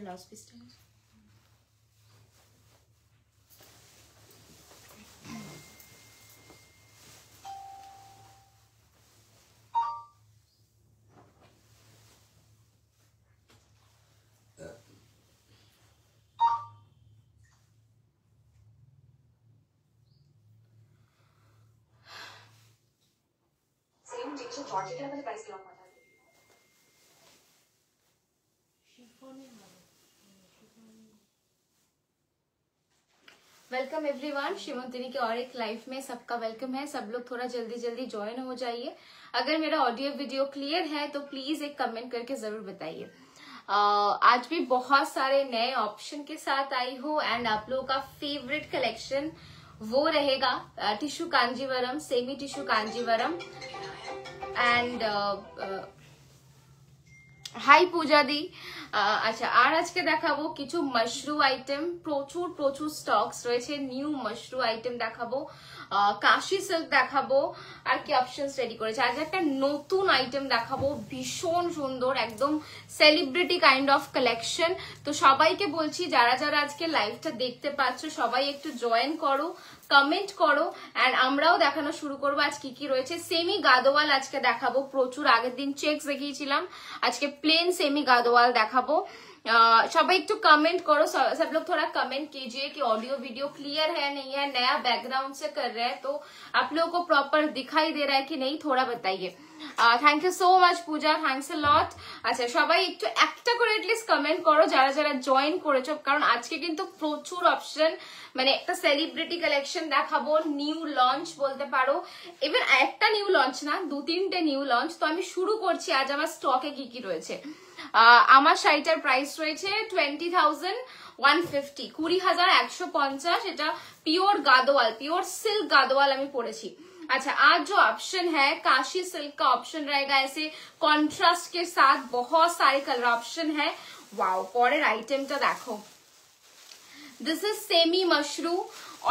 Blouse পিসটা welcome everyone, श्रीमंतिनी के और एक लाइफ में सबका वेलकम है। सब लोग थोड़ा जल्दी जल्दी ज्वाइन हो जाइए। अगर मेरा ऑडियो वीडियो क्लियर है तो प्लीज एक कमेंट करके जरूर बताइए। आज भी बहुत सारे नए ऑप्शन के साथ आई हूँ एंड आप लोगों का फेवरेट कलेक्शन वो रहेगा tissue Kanjeevaram, semi tissue Kanjeevaram and hi Puja di. আচ্ছা, আর আজকে দেখাবো কিছু মাশরু আইটেম। প্রচুর প্রচুর স্টকস রয়েছে, নিউ মাশরু আইটেম দেখাবো, কাশি সিল্ক দেখাবো, আর কি অপশনস রেডি করেছে। আজ একটা নতুন আইটেম দেখাবো, ভীষণ সুন্দর, একদম সেলিব্রিটি কাইন্ড অফ কালেকশন। তো সবাইকে বলছি যারা যারা আজকে লাইভটা দেখতে পাচ্ছ সবাই একটু জয়েন করো, কমেন্ট করো এন্ড আমরাও দেখানো শুরু করবো আজ কি কি রয়েছে। সেমি গাদোয়াল আজকে দেখাবো, প্রচুর আগের দিন চেকস দেখিয়েছিলাম, আজকে প্লেন সেমি गादोवाल देखाबो। सबाई एकटू कमेंट करो, सब लोग थोड़ा कमेंट कीजिए कि ऑडियो वीडियो क्लियर है नहीं है, नया बैकग्राउंड से कर रहे हैं तो आप लोगों को प्रॉपर दिखाई दे रहा है कि नहीं, थोड़ा बताइए। Thank you so much Pooja, thanks a lot. अच्छा, সবাই একটু একটা করে এটলিস্ট কমেন্ট করো যারা যারা জয়েন করেছো, কারণ আজকে কিন্তু প্রচুর অপশন, মানে একটা সেলিব্রিটি কালেকশন দেখাবো, নিউ লঞ্চ বলতে পারো। এবার একটা নিউ লঞ্চ না, 2-3টে নিউ লঞ্চ। তো আমি শুরু করছি আজ আমার স্টকে কি কি রয়েছে। আমার শাড়িটার প্রাইস রয়েছে 20,150, 20,150। এটা পিওর গাদোয়াল, পিওর সিল্ক गादोवाल আমি পরেছি। अच्छा, आज जो ऑप्शन है काशी सिल्क का ऑप्शन रहेगा, ऐसे कॉन्ट्रास्ट के साथ बहुत सारे कलर ऑप्शन है। वाओ, পরের আইটেমটা দেখো, দিস ইজ সেমি মাশরু,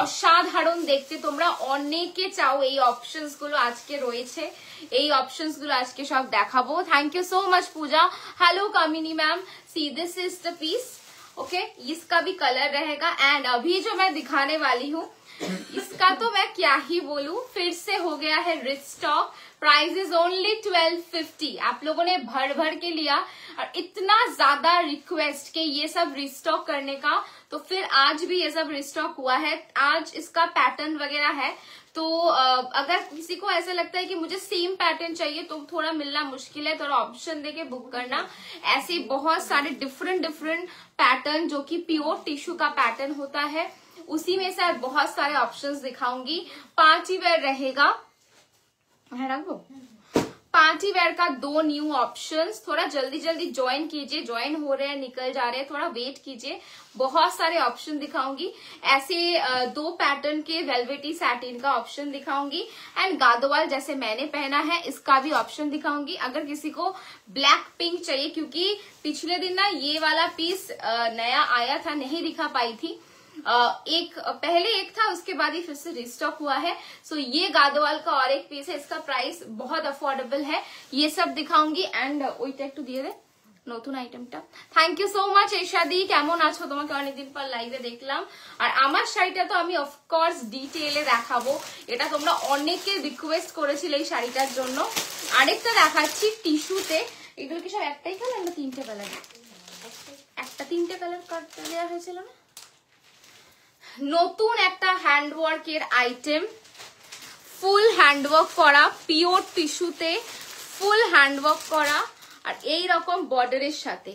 অসাধারণ দেখতে। তোমরা অনেকে চাও এই অপশনস গুলো আজকে রয়েছে, এই অপশনস গুলো আজকে সব দেখাবো। Thank you so much Pooja. Hello Kamini ma'am, see this is the piece, okay, इसका भी कलर रहेगा एंड अभी जो मैं दिखाने वाली हूँ इसका तो मैं क्या ही बोलूं, फिर से हो गया है रिस्टॉक। Price is only 1250। आप लोगों ने भर भर के लिया और इतना ज्यादा रिक्वेस्ट के ये सब रिस्टॉक करने का, तो फिर आज भी ये सब रिस्टॉक हुआ है। आज इसका पैटर्न वगैरह है, तो अगर किसी को ऐसा लगता है कि मुझे सेम पैटर्न चाहिए तो थोड़ा मिलना मुश्किल है, थोड़ा ऑप्शन देके बुक करना। ऐसे बहुत सारे डिफरेंट पैटर्न जो कि प्योर टिश्यू का पैटर्न होता है, उसी में से बहुत सारे ऑप्शंस दिखाऊंगी। पार्टी वेयर रहेगा, रखो, पार्टी वेयर का 2 न्यू ऑप्शंस। थोड़ा जल्दी जल्दी ज्वाइन कीजिए, ज्वाइन हो रहे हैं निकल जा रहे हैं, थोड़ा वेट कीजिए, बहुत सारे ऑप्शन दिखाऊंगी। ऐसे 2 पैटर्न के वेलवेटी सैटिन का ऑप्शन दिखाऊंगी एंड गादोवाल जैसे मैंने पहना है इसका भी ऑप्शन दिखाऊंगी। अगर किसी को ब्लैक पिंक चाहिए, क्योंकि पिछले दिन ना ये वाला पीस नया आया था, नहीं दिखा पाई थी, पहले एक था, उसके बाद ही फिर से रिस्टॉक हुआ है। सो ये गादोवाल का और एक पीस है, इसका प्राइस बहुत अफोर्डेबल है। ये सब दिखाऊंगी एंड ওইটা একটু দিয়ে দে নতুন আইটেমটা। থ্যাংক ইউ সো মাচ এশাদি, কেমন আছো? তোমাকে অনেকদিন পর লাইভে দেখলাম। আর আমার শাড়িটা তো আমি অফকোর্স ডিটেইলে দেখাবো, এটা তোমরা অনেকে রিকোয়েস্ট করেছিলে এই শাড়িটার জন্য। আরেকটা দেখাচ্ছি টিস্যুতে। এগুলো কি সব একটাই কালার না 3টে কালার? একটা 3টে কালার কাটতে দেওয়া হয়েছিল না। নতুন একটা হ্যান্ডওয়ার্কের আইটেম, ফুল হ্যান্ডওয়ার্ক করা, পিওর টিস্যুতে ফুল হ্যান্ডওয়ার্ক করা আর এই রকম বর্ডারের সাথে,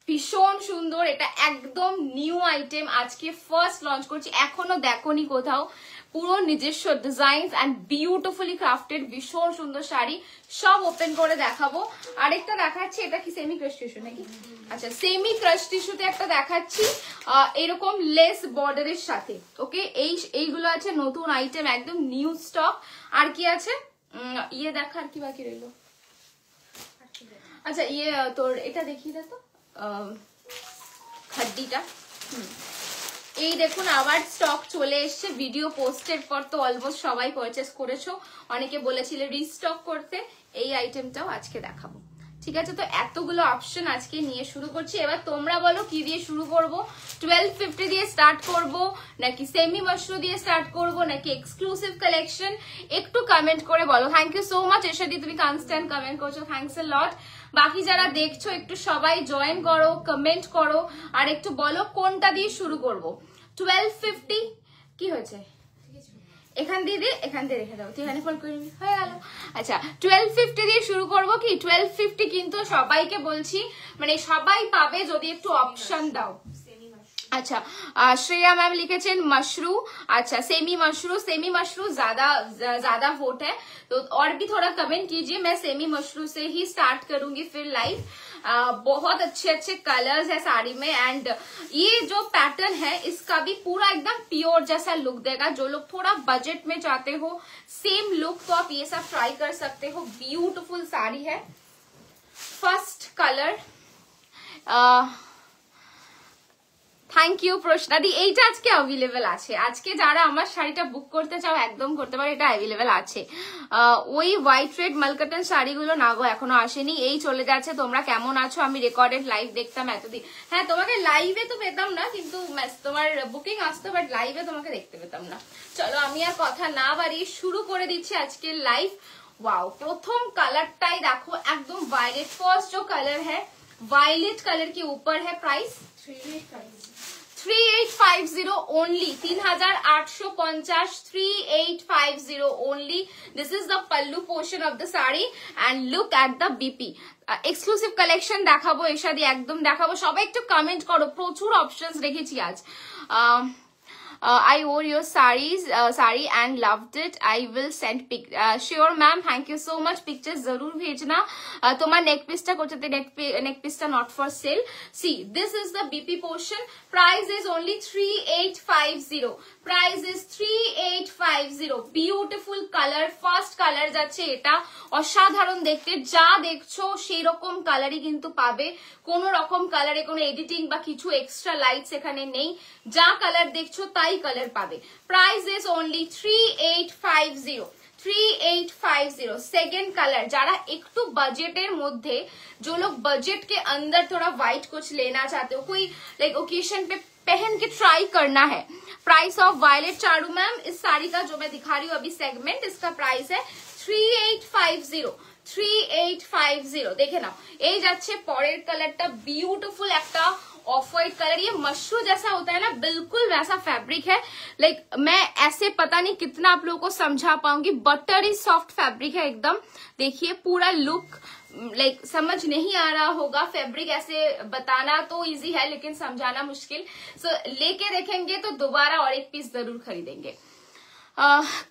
ভীষণ সুন্দর। এটা একদম নিউ আইটেম, আজকে ফার্স্ট লঞ্চ করছি, এখনো দেখোনি কোথাও। পুরো নিজস্ব ডিজাইন এন্ড বিউটিফুলি ক্রাফটেড, ভীষণ সুন্দর শাড়ি, সব ওপেন করে দেখাবো। আরেকটা দেখাচ্ছি, এটা কি সেমি ক্রাশ টিস্যু নাকি? আচ্ছা, সেমি ক্রাশ টিস্যুতে একটা দেখাচ্ছি এরকম লেস বর্ডারের সাথে। ওকে, এইগুলো আছে নতুন আইটেম, একদম নিউ স্টক। আর কি আছে ইয়ে দেখা, আর কি বাকি রইলো? আচ্ছা, ইয়ে তোর এটা দেখিয়ে দে তো, খাড্ডিটা। এই দেখুন আবার স্টক চলে এসছে, ভিডিও পোস্টের পর তো অলমোস্ট সবাই পারচেস করেছো, অনেকে বলেছিলে রিস্টক করতে। এই আইটেমটাও আজকে দেখাবো, ঠিক আছে। তো এতগুলো অপশন আজকে নিয়ে শুরু করছি। এবার তোমরা বলো কি দিয়ে শুরু করব, 1250 দিয়ে স্টার্ট করব নাকি সেমি মাশরু দিয়ে স্টার্ট করব নাকি এক্সক্লুসিভ কালেকশন, একটু কমেন্ট করে বলো। থ্যাংক ইউ সো মাচ এশাদি, তুমি কনস্ট্যান্ট কমেন্ট করছো, থ্যাংকস আ লট। বাকি যারা দেখছো একটু সবাই জয়েন করো, কমেন্ট করো, আর একটু বলো কোনটা দিয়ে শুরু করব। 1250 কি হয়েছে, এখান দিয়ে রেখে দাও, তুই এখানে ফোন করে নিবি, হয়ে গেল। আচ্ছা 1250 দিয়ে শুরু করব কি, 1250 কিন্তু সবাইকে বলছি, মানে সবাই পাবে যদি একটু অপশন দাও। अच्छा श्रेया मैम लिखेছেন मशरू, अच्छा सेमी मशरू ज्यादा वोट है तो और भी थोड़ा कमेंट कीजिए। मैं सेमी मशरू से ही स्टार्ट करूंगी फिर लाइव। बहुत अच्छे अच्छे कलर्स है साड़ी में, एंड ये जो पैटर्न है इसका भी पूरा एकदम प्योर जैसा लुक देगा। जो लोग थोड़ा बजट में चाहते हो सेम लुक, तो आप ये सब ट्राई कर सकते हो। ब्यूटीफुल साड़ी है। फर्स्ट कलर থ্যাংক ইউ প্রশ্নাদি, এইটা আজকে অ্যাভেলেবেল আছে। আজকে যারা আমার শাড়িটা বুক করতে চাও একদম করতে পারো, এটা অ্যাভেলেবেল আছে। ওই হোয়াইট রেড মালকাটন শাড়িগুলো না গো এখনো আসেনি, এই চলে যাচ্ছে। তোমরা কেমন আছো? আমি রেকর্ডেড লাইভ দেখতাম এতদিন। হ্যাঁ তোমাকে লাইভে তো পেতাম না, কিন্তু তোমার বুকিং আসতো, বাট লাইভে তোমাকে দেখতে পেতাম না। চলো আমি আর কথা না বাড়িয়ে শুরু করে দিচ্ছি আজকে লাইভ। ওয়াও, প্রথম কালারটাই দেখো একদম वायलेट। फर्स्ट जो कलर है वायलेट कलर के ऊपर है। Price 3850 only, 3850, 3850 only. This is the pallu portion of the sari and look at the BP. Exclusive collection দেখাবো এশাদি, একদম দেখাবো। সবাই একটু কমেন্ট করো, প্রচুর অপশনস রেখেছি আজ। I wore your saree and loved it. I will send pic. Sure ma'am, thank you so much. Pictures जरूर भेजना। तुम्हारा नेक पीसटा कोचते नेक पीसटा not for sale. See, this is the BP portion. Price is only 3850. Price is 3850. Beautiful color. First color যাচ্ছে এটা, অসাধারণ দেখতে। যা দেখছো সেই রকম কালারই কিন্তু পাবে, কোন রকম কালারে কোনো এডিটিং বা কিছু এক্সট্রা লাইটস এখানে নেই। যা কালার দেখছো তাই কালার পাবে। Price is only 3850। 3850। Second colour, যারা একটু বাজেটের মধ্যে, जो लोग बजट के अंदर थोड़ा व्हाइट कुछ लेना चाहते हो, कोई लाइक ओकेशन पे पहन के ट्राई करना है। Price of violet Charu ma'am, इस साड़ी का जो मैं दिखा रही हूँ अभी सेगमेंट, इसका प्राइस है 3850। 3850 দেখে নাও। এই যাচ্ছে পরের কালারটা, বিউটিফুল একটা ऑफ व्हाइट कलर। ये मशरू जैसा होता है ना, बिल्कुल वैसा फैब्रिक है। लाइक मैं ऐसे पता नहीं कितना आप लोगों को समझा पाऊंगी, बटरी सॉफ्ट फैब्रिक है एकदम। देखिए पूरा लुक, लाइक समझ नहीं आ रहा होगा, फैब्रिक ऐसे बताना तो इजी है लेकिन समझाना मुश्किल। सो लेके देखेंगे तो दोबारा और एक पीस जरूर खरीदेंगे।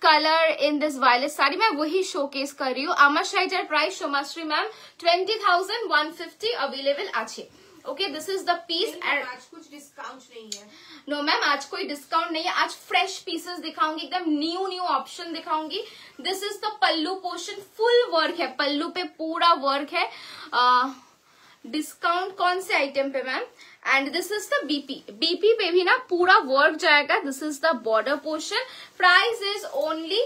Colour in this violet sari मैं वही शोकेस कर रही हूँ। আমার শাড়িটার প্রাইস সোমাশ্রী ম্যাম 20,150 अवेलेबल আছে। Okay, this is the piece. आज कुछ डिस्काउंट नहीं है। नो मैम, आज कोई डिस्काउंट नहीं है। आज फ्रेश पीसेस दिखाऊंगी, एकदम न्यू ऑप्शन दिखाऊंगी। This is the pallu portion, full work है, पल्लू पे पूरा वर्क है। डिस्काउंट कौन से आइटम पे ma'am? And this is the BP पे भी ना पूरा वर्क जाएगा। This is the border portion. Price is only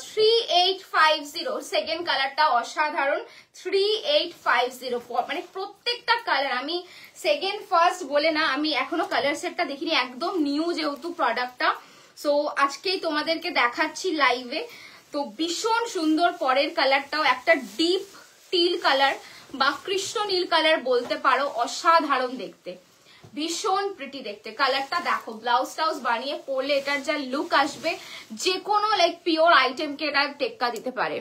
3850। Second कलरটা অসাধারণ। 3850 মানে প্রত্যেকটা কালার, আমি সেকেন্ড ফার্স্ট বলে না, আমি এখনো কালার সেটটা দেখিনি, একদম নিউ যেহেতু প্রোডাক্টটা। সো আজকেই তোমাদেরকে দেখাচ্ছি লাইভে। তো ভীষণ সুন্দর। পরের কালারটাও একটা ডিপ টিল কালার বা কৃষ্ণ নীল কালার বলতে পারো, অসাধারণ দেখতে, ভীষণ প্রিটি দেখতে। কালারটা দেখো, ব্লাউজ টাউজ বানিয়ে পরলে এটার যা লুক আসবে, যে কোনো লাইক পিওর আইটেমকে এটা টেক্কা দিতে পারে।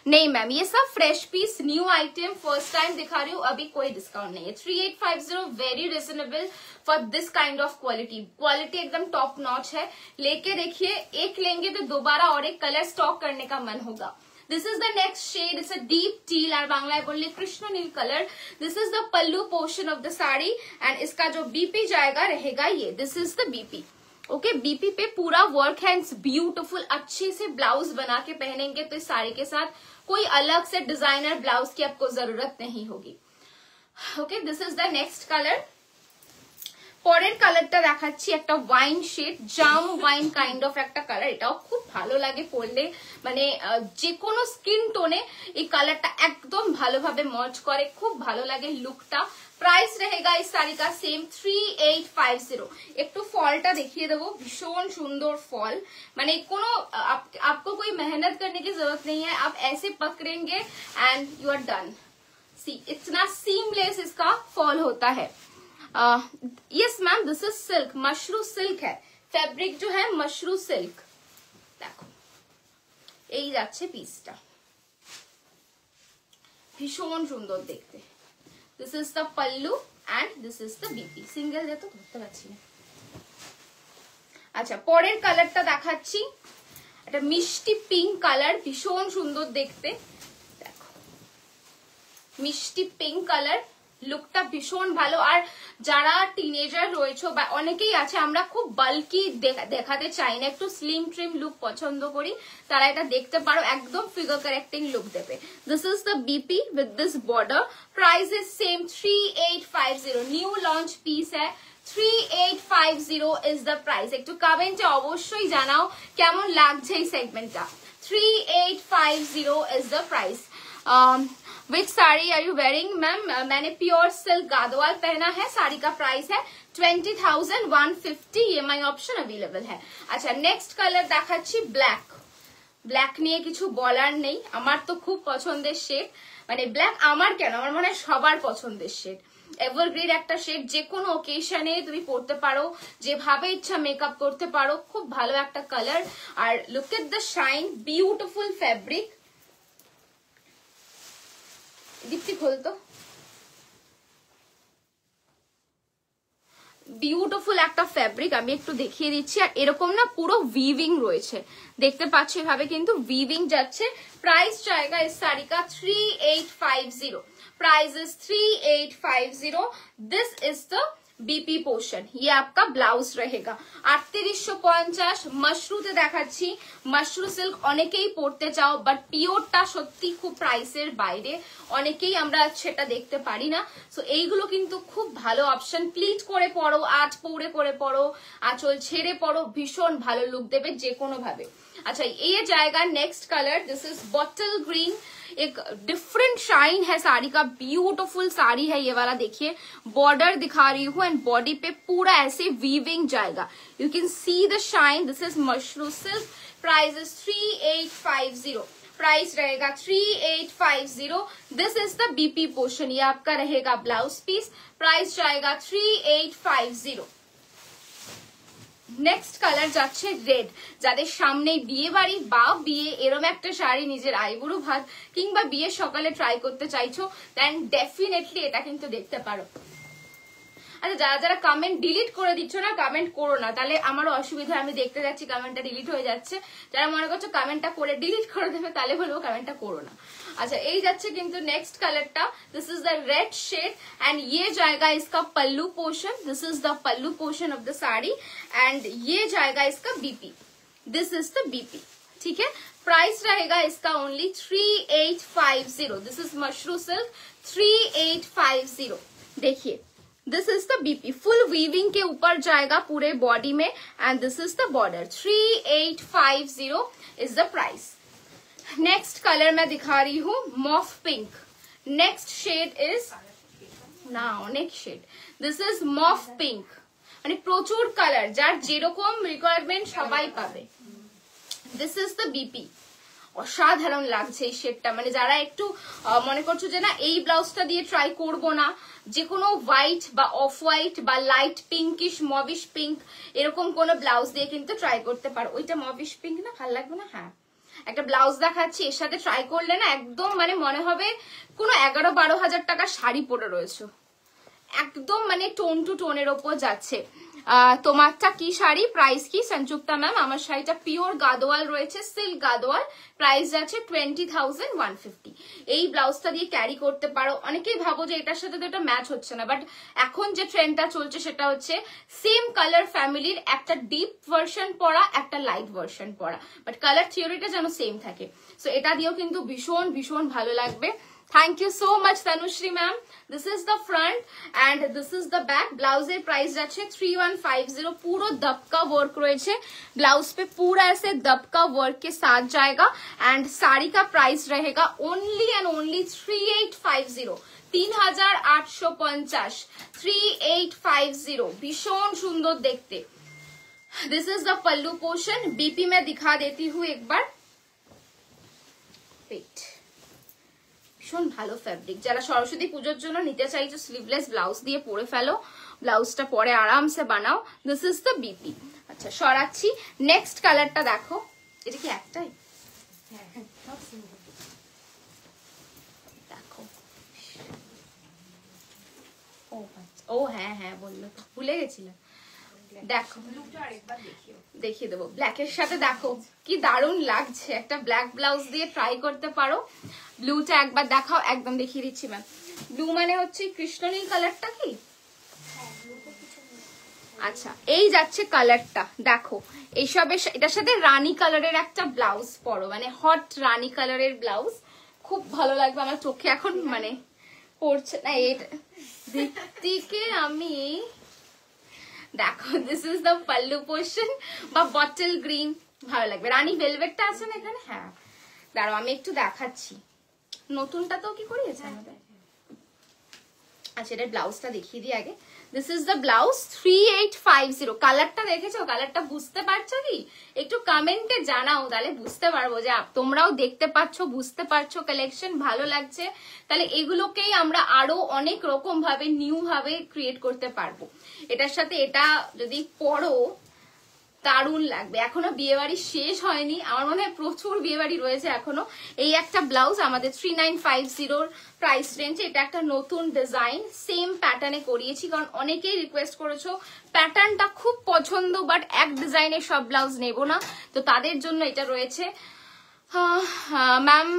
नहीं मैम, ये सब fresh piece new item first time दिखा रही हूँ, अभी कोई डिस्काउंट नहीं है। 3850 very reasonable for this kind of quality. Quality एकदम टॉप नॉच है। लेके देखिए, एक लेंगे तो दोबारा और एक कलर स्टॉक करने का मन होगा। This is the next shade, it's a deep teal और बांग्लाয় बोलिए कृष्ण नील colour. This is the pallu portion of the sari and इसका जो बीपी जाएगा रहेगा ये। This is the BP. Okay, BP पे पूरा वर्क है, इट्स ब्यूटीफुल। अच्छे से ब्लाउज बना के पहनेंगे तो इस साड़ी के साथ कोई अलग से डिजाइनर ब्लाउज की आपको जरूरत नहीं होगी। Okay, this is the next colour. পরের কালারটা দেখাচ্ছি একটা ওয়াইন শেড, জাম ওয়াইন কাইন্ড অফ একটা কালার। এটাও খুব ভালো লাগে পরলে, মানে যে কোনো স্কিন টোনে এই কালারটা একদম ভালোভাবে মার্চ করে, খুব ভালো লাগে লুকটা। प्राइस रहेगा इस साड़ी का सेम 3850। একটু ফলটা দেখিয়ে দেবো, ভীষণ সুন্দর ফল, মানে কোনো आपको कोई मेहनत करने की जरूरत नहीं है, आप ऐसे पकड़ेंगे एंड यू आर डन। सी इतना सीमलेस इसका फॉल होता है। Yes ma'am this is silk, mashru silk है, फैब्रिक जो है मशरू सिल्क। देखो এই যাচ্ছে পিসটা, ভীষণ সুন্দর দেখতে। This is the pallu and this is the BP. Single दे तो ধরতে পারছি না। আচ্ছা পরের কালারটা দেখাচ্ছি, একটা মিষ্টি পিঙ্ক কালার, ভীষণ সুন্দর দেখতে। দেখো মিষ্টি পিঙ্ক কালার, লুকটা ভীষণ ভালো। আর যারা টিনেজার রয়েছে বা অনেকেই আছে আমরা খুব বাল্কি দেখাতে চাই না, একটু স্লিম ট্রিম লুক পছন্দ করি, তারা এটা দেখতে পারো, একদম ফিগার কারেক্টিং লুক দেবে। This is the BP with this border. Price is same 3850, new launch piece है। 3850 इज द प्राइस। একটু কমেন্টে অবশ্যই জানাও কেমন লাগছে এই সেগমেন্টটা। 3850 is the price. Which sari are you wearing ma'am? मैंने प्योर सिल्क गादवाल पहना है। साड़ी का प्राइस है 20,150। EMI ऑप्शन अवेलेबल है। अच्छा नेक्स्ट कलर দেখাচ্ছি ব্ল্যাক। ব্ল্যাক নিয়ে কিছু বলার নেই, আমার তো খুব পছন্দের শেড, মানে ব্ল্যাক আমার কেন, আমার মনে হয় সবার পছন্দের শেড। এভারগ্রিন একটা শেড, যে কোনো ওকেশনে তুমি পরতে পারো, যেভাবে ইচ্ছা মেকআপ করতে পারো, খুব ভালো একটা কালার। আর look at the shine, beautiful fabric. Dipti খোলতো, বিউটিফুল একটা ফ্যাব্রিক, আমি একটু দেখিয়ে দিচ্ছি। আর এরকম না পুরো উইভিং রয়েছে, দেখতে পাচ্ছ এভাবে কিন্তু উইভিং যাচ্ছে। प्राइस जाएगा इस साड़ी का 3850। Price is 3850। This is the BP portion, ये आपका ब्लाउज रहेगा। 3850। मशरूতে দেখাচ্ছি, মশরু সিল্ক অনেকেই পড়তে চাও, বাট পিওরটা সত্যি খুব প্রাইসের বাইরে, অনেকেই আমরা সেটা দেখতে পারি না। সো এইগুলো কিন্তু খুব ভালো অপশন, প্লিট করে পড়ো, আজ পৌড়ে করে পড়ো, আঁচল ছেড়ে পড়ো, ভীষণ ভালো লুক দেবে যে কোনো ভাবে। अच्छा ये जाएगा next colour, this is bottle green. एक डिफरेंट शाइन है साड़ी का, ब्यूटीफुल साड़ी है ये वाला। देखिए बॉर्डर दिखा रही हूँ एंड बॉडी पे पूरा ऐसे वीविंग जाएगा, you can see the shine. This is mashru silk. Price is 3850। Price रहेगा 3850। This is the BP portion, ये आपका रहेगा ब्लाउज पीस। प्राइस जाएगा 3850। নেক্সট কালার যাচ্ছে রেড। যাদের সামনে বিয়ে বাড়ি বা বিয়ে এরম একটা শাড়ি নিজের আইবুড়ো ভাত কিংবা বিয়ের সকালে ট্রাই করতে চাইছো, দেন ডেফিনেটলি এটা কিন্তু দেখতে পারো। আচ্ছা যারা যারা কমেন্ট ডিলিট করে দিচ্ছ না, কমেন্ট করো না, তাহলে আমারও অসুবিধা, আমি দেখতে যাচ্ছি কমেন্টটা ডিলিট হয়ে যাচ্ছে। যারা মনে করছো কমেন্টটা করে ডিলিট করে দেবে, তাহলে বলবো কমেন্টটা করো না। अच्छा এই যাচ্ছে কিন্তু নেক্সট কালারটা, this is the red shade and ये जाएगा इसका pallu portion. This is the pallu portion of the sari and ये जाएगा इसका BP. This is the BP, ठीक है। प्राइस रहेगा इसका only 3850। This is mashru silk 3850। देखिए this is the BP, full weaving के ऊपर जाएगा पूरे बॉडी में and this is the border. 3850 is the price. Next colour मैं दिखा रही हूँ mauve pink. Next shade is ना next shade, this is mauve pink. মানে প্রচুর কালার, যার যেরকম রিকোয়ারমেন্ট সবাই পাবে। This is the BP. অসাধারণ লাগছে এই শেডটা, মানে যারা একটু মনে করছো যে না এই ব্লাউজটা দিয়ে ট্রাই করবো না, যে কোনো হোয়াইট বা অফ হোয়াইট বা লাইট পিঙ্কিশ মবিশ পিঙ্ক এরকম কোনো ব্লাউজ দিয়ে কিন্তু ট্রাই করতে পারো। ওইটা মবিশ পিঙ্ক না, ভালো লাগবে না? হ্যাঁ একটা ব্লাউজ দেখাচ্ছি, এর সাথে ট্রাই করলে না একদম মানে মনে হবে কোনো 11-12 হাজার টাকার শাড়ি পরে রয়েছে, একদম মানে টোন টু টোনের ওপর যাচ্ছে। তোমারটা কি শাড়ি, প্রাইস কি? সংযুক্তা ম্যাম আমার শাড়িটা পিওর গাদোয়াল রয়েছে, সিল্ক গাদোয়াল। প্রাইস যাচ্ছে 20,150। এই ব্লাউজটা দিয়ে ক্যারি করতে পারো। অনেকেই ভাবো যে এটার সাথে তো এটা ম্যাচ হচ্ছে না, বাট এখন যে ট্রেন্ডটা চলছে সেটা হচ্ছে সেম কালার ফ্যামিলির একটা ডিপ ভার্সন পরা, একটা লাইট ভার্সন পরা, বাট কালার থিওরিটা যেন সেম থাকে। সো এটা দিয়েও কিন্তু ভীষণ ভীষণ ভালো লাগবে। Thank you so much, Tanushri ma'am. This is the front and this is the back. Blouse এর price যাচ্ছে 3150. পুরো दबका work রয়েছে ब्लाउज पे, पूरा ऐसे दबका work के साथ जाएगा and साड़ी का price रहेगा only and only 3850. 3850 3850 भीषण सुंदर देखते. This is the pallu portion. BP में दिखा देती हूँ एक बार. Wait. ভীষণ ভালো ফ্যাব্রিক, যারা সরস্বতী পুজোর জন্য নিতে চাইছো স্লিভলেস ব্লাউজ দিয়ে পরে ফেলো, ব্লাউজটা পরে আরামসে বানাও. This is the BP. আচ্ছা সরাচ্ছি, নেক্সট কালারটা দেখো. এটা কি একটাই? দেখো ও হ্যাঁ হ্যাঁ বললো তো, ভুলে গেছিলাম. দেখো দেখিয়ে দেবো ব্ল্যাকের সাথে. দেখো কি দারুণ লাগছে, একটা ব্ল্যাক ব্লাউজ দিয়ে ট্রাই করতে পারো. ব্লুটা একবার দেখাও, একদম দেখিয়ে দিচ্ছি ম্যাম. ব্লু মানে হচ্ছে কৃষ্ণনীল কালারটা কি? আচ্ছা এই যাচ্ছে কালারটা. দেখো এইসবের এটার সাথে রানী কালারের একটা ব্লাউজ পরো, মানে হট রানী কালারের ব্লাউজ, খুব ভালো লাগবে. আমার চোখে এখন মানে পড়ছে না এটা দিকে আমি. দেখো this is the pallu portion বা বটল গ্রিন, ভালো লাগবে. রানী ভেলভেটটা আছে না এখানে? হ্যাঁ দাঁড়াও আমি একটু দেখাচ্ছি. নতুনটা তো কি করিয়েছে আমাদের. আচ্ছা এটার ব্লাউজটা দেখিয়ে দিই আগে. This is the blouse 3850. কালারটা দেখেছো? কালারটা বুঝতে পারছো কি? একটু কমেন্টে জানাও, তাহলে বুঝতে পারবো যে তোমরাও দেখতে পাচ্ছ, বুঝতে পারছো কালেকশন ভালো লাগছে. তাহলে এগুলোকেই আমরা আরো অনেক রকম ভাবে নিউ ভাবে ক্রিয়েট করতে পারবো. এটার সাথে এটা যদি পরো দারুণ লাগবে. এখনো বিয়ে বাড়ি শেষ হয়নি, আমার মনে হয় প্রচুর বিয়ে বাড়ি রয়েছে এখনো. এই একটা ব্লাউজ আমাদের 3950 প্রাইস রেঞ্জে. এটা একটা নতুন ডিজাইন, সেম প্যাটার্নে করিয়েছি কারণ অনেকেই রিকোয়েস্ট করেছো. প্যাটার্নটা খুব পছন্দ, বাট এক ডিজাইনে সব ব্লাউজ নেব না, তো তাদের জন্য এটা রয়েছে. Ma'am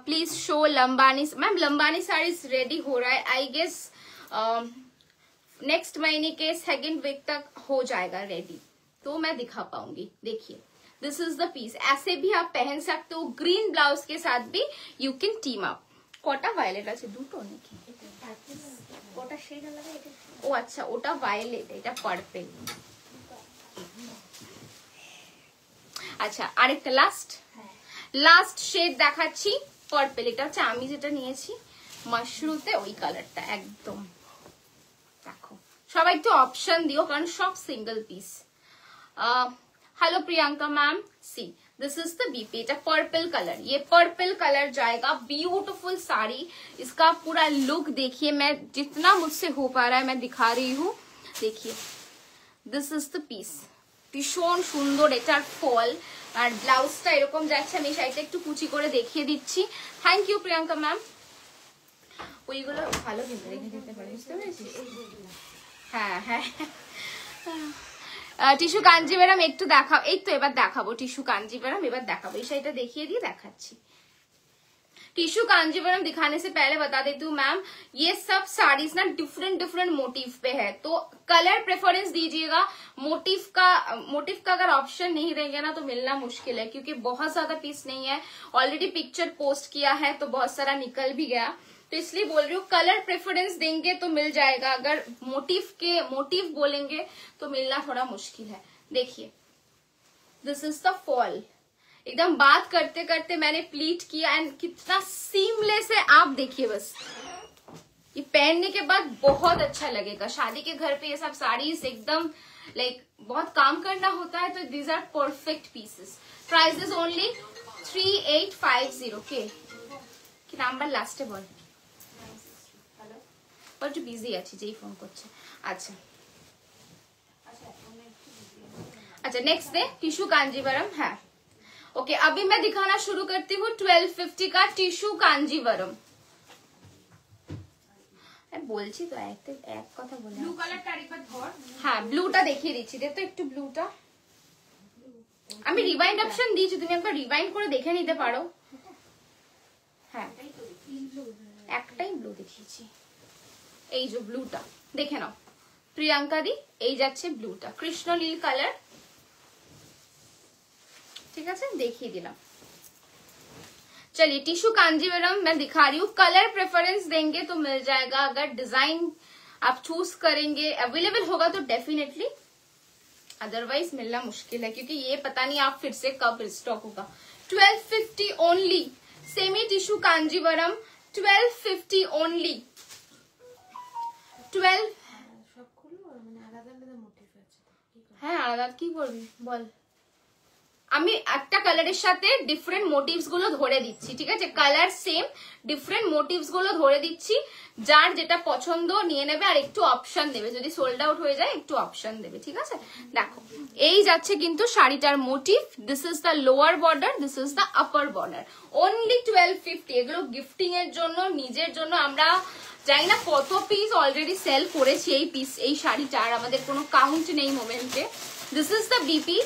please show Lambani. Ma'am Lambani saris ready हो रहा है, आई गेस नेक्स्ट महीने के सेकेंड वीक तक हो जाएगा रेडी, तो मैं दिखा पाऊंगी. देखिए दिस इज द पीस. ऐसे भी आप पहन सकते हो, ग्रीन ब्लाउज के साथ भी यू कैन टीम अप. কটা ভায়োলেট আছে? দুটো নাকি? ওটা শেড আলাদা, এটা ও আচ্ছা ওটা ভায়োলেট, এটা পার্পল. আচ্ছা আরেকটা লাস্ট শেড দেখাচ্ছি পার্পল. এটা হচ্ছে আমি যেটা নিয়েছি মাশরুতে, ওই কালারটা একদম. দেখো সবাই একটু অপশন দিও কারণ সব single piece. Hello Priyanka ma'am, see this is the BP. এটা पर्पल कलर, ये पर्पल कलर जाएगा. ब्यूटीफुल साड़ी, इसका पूरा लुक देखिए. मैं जितना मुझसे हो पा रहा है मैं दिखा रही हूँ. देखिए दिस इज द पीस, ভীষণ সুন্দর এটার ফল. আর ব্লাউজটা এরকম যাচ্ছে, আমি সাইডে একটু কুচি করে দেখিয়ে দিচ্ছি. Thank you Priyanka ma'am. ওইগুলো ভালো কিন্তু রেখে দিতে পারি, বুঝতে পেরেছিস? হ্যাঁ হ্যাঁ. টিস্যু কাঞ্জিভারাম একটু দেখাও. এই তো এবার দেখাবো টিস্যু কাঞ্জিভারাম, এবার দেখাবো. এই শাড়িটা দেখিয়ে দিয়ে দেখাচ্ছি. टिश्यू कांजीवरम दिखाने से पहले बता देती हूँ मैम, ये सब साड़ीज ना डिफरेंट मोटिव पे है, तो कलर प्रेफरेंस दीजिएगा. मोटिव का अगर ऑप्शन नहीं देंगे ना तो मिलना मुश्किल है, क्योंकि बहुत ज्यादा पीस नहीं है. ऑलरेडी पिक्चर पोस्ट किया है तो बहुत सारा निकल भी गया, तो इसलिए बोल रही हूँ कलर प्रेफरेंस देंगे तो मिल जाएगा. अगर मोटिव बोलेंगे तो मिलना थोड़ा मुश्किल है. देखिए दिस इज द फॉल. एकदम बात करते करते मैंने प्लीट किया एंड कितना सीमलेस है, आप देखिए बस. ये पहनने के बाद बहुत अच्छा लगेगा. शादी के घर पे ये सब साड़ीज एकदम लाइक बहुत काम करना होता है, तो these are perfect pieces. Price is only 3850 के. কি নাম্বার লাস্টে বল, একটু বিজি আছি যেই ফোন করছে. আচ্ছা अच्छा नेक्स्ट डे टिश्यू कांजीवरम है. ओके अभी मैं दिखाना शुरू करती हूँ 1250 का टिश्यू कांजीवरम. বলছি তো এক কথা বলে ব্লু কালারটা আরেকবার ধর. হ্যাঁ ব্লুটা দেখিয়ে দিচ্ছি, দে তো একটু ব্লুটা. আমি রিভাইন্ড অপশন দিয়েছি, তুমি একবার রিভাইন্ড করে দেখে নিতে পারো. হ্যাঁ একটাই ব্লু দেখিয়েছি, এই যে ব্লুটা দেখে নাও প্রিয়াঙ্কা দি. এই যাচ্ছে ব্লুটা, কৃষ্ণ নীল কালার. ঠিক আছে দেখিয়ে দিলাম. चलिए टिश्यू कांजीवरम मैं दिखा रही हूँ, कलर प्रेफरेंस देंगे तो मिल जाएगा, अगर डिजाइन आप चूज करेंगे अवेलेबल होगा तो डेफिनेटली, अदरवाइज मिलना मुश्किल है क्योंकि ये पता नहीं आप फिर से कब स्टॉक होगा। 1250 only semi tissue Kanjivaram, 1250 only. 12 হ্যাঁ আলাদা কি করবি বল, আমি একটা কালারের সাথে ডিফারেন্ট মোটিভস গুলো ধরে দিচ্ছি, ঠিক আছে, কালার সেম ডিফারেন্ট মোটিভস গুলো ধরে দিচ্ছি, যার যেটা পছন্দ নিয়ে নেবে আর একটু অপশন দেবে, যদি সোল্ড আউট হয়ে যায় একটু অপশন দেবে, ঠিক আছে। দেখো এই যাচ্ছে কিন্তু শাড়িটার motif, this is the lower border, this is the upper border, only 1250। এগুলো গিফটিং এর জন্য, নিজের জন্য, আমরা জানি না কত পিস অলরেডি সেল করেছি এই পিস, এই শাড়িটার আমাদের কোনো কাউন্ট নেই মোমেন্টে। This is the BP,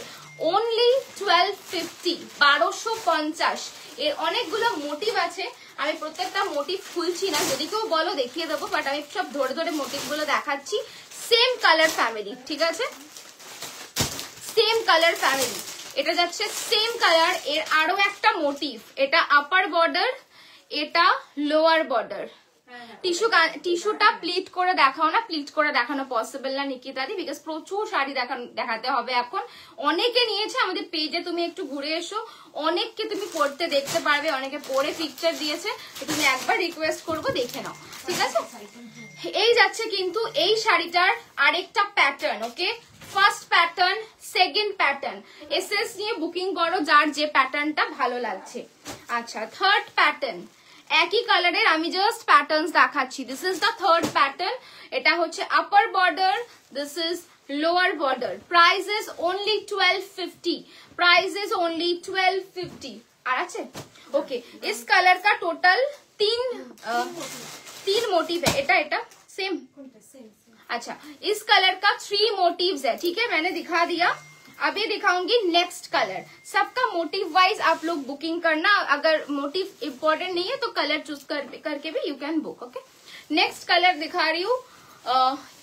only 1250, 1250। এর অনেকগুলো মোটিভ আছে, আমি প্রত্যেকটা মোটিভ খুলছি না, যদি কেউ বলো দেখিয়ে দেবো, বাট আমি সব ধরে ধরে মোটিভ গুলো দেখাচ্ছি। সেম কালার ফ্যামিলি, ঠিক আছে, সেম কালার ফ্যামিলি, এটা যাচ্ছে সেম কালার। এর আরো একটা মোটিভ, এটা আপার বর্ডার, এটা লোয়ার বর্ডার। টিস্যুটা প্লিট করে দেখাও না, প্লিট করে দেখানো পসিবল না নিকিতাদি, বিকজ প্রচুর শাড়ি দেখাতে হবে এখন, অনেকে নিয়েছে আমাদের পেজে, তুমি একটু ঘুরে এসো, অনেককে তুমি পড়তে দেখতে পারবে, অনেকে পরে পিকচার দিয়েছে, তুমি একবার রিকোয়েস্ট করবো দেখে নাও, ঠিক আছে। এই যাচ্ছে কিন্তু এই শাড়িটার আরেকটা pattern, okay, first pattern, second pattern, SS নিয়ে বুকিং করো যার যে প্যাটার্নটা ভালো লাগছে। আচ্ছা থার্ড প্যাটার্ন, একই কালারের আমি জাস্ট প্যাটার্নস দেখাচ্ছি। This is the third pattern, এটা হচ্ছে আপার border, this is lower border, price is only 1250, price is only 1250। আর আছে ओके, इस कलर का टोटल तीन मोटिव है, এটা सेम, अच्छा इस कलर का 3 मोटिव्स है, ठीक है, मैंने दिखा दिया। अभी दिखाऊंगी नेक्स्ट कलर, सबका मोटिव वाइज आप लोग बुकिंग करना, अगर मोटिव इम्पोर्टेंट नहीं है तो कलर चूज करके भी you can book, okay. Next colour दिखा रही हूँ,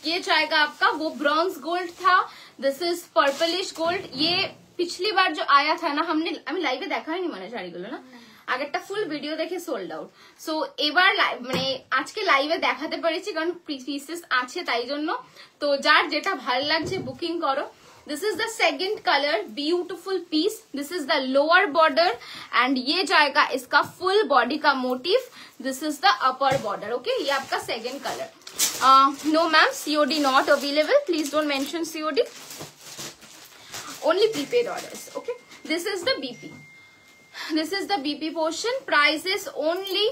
ये जाएगा आपका, वो ब्रॉन्ज गोल्ड था, दिस इज पर्पलिश गोल्ड। ये पिछली बार जो आया था ना, हमने लाइवे देखा ही नहीं মানে শাড়িগুলো না, আগেরটা ফুল ভিডিও দেখে সোল্ড আউট, সো এবার মানে আজকে লাইভে দেখাতে পেরেছি কারণ পিসেস আছে তাই জন্য, তো যার যেটা ভালো লাগছে বুকিং করো। This is the second colour, beautiful piece, this is the lower border and ये जाएगा इसका फुल बॉडी का motif, this is the upper border, okay. ये आपका second colour. No ma'am COD not available, please don't mention COD, only prepaid orders, okay. This is the BP, this is the BP portion, price is only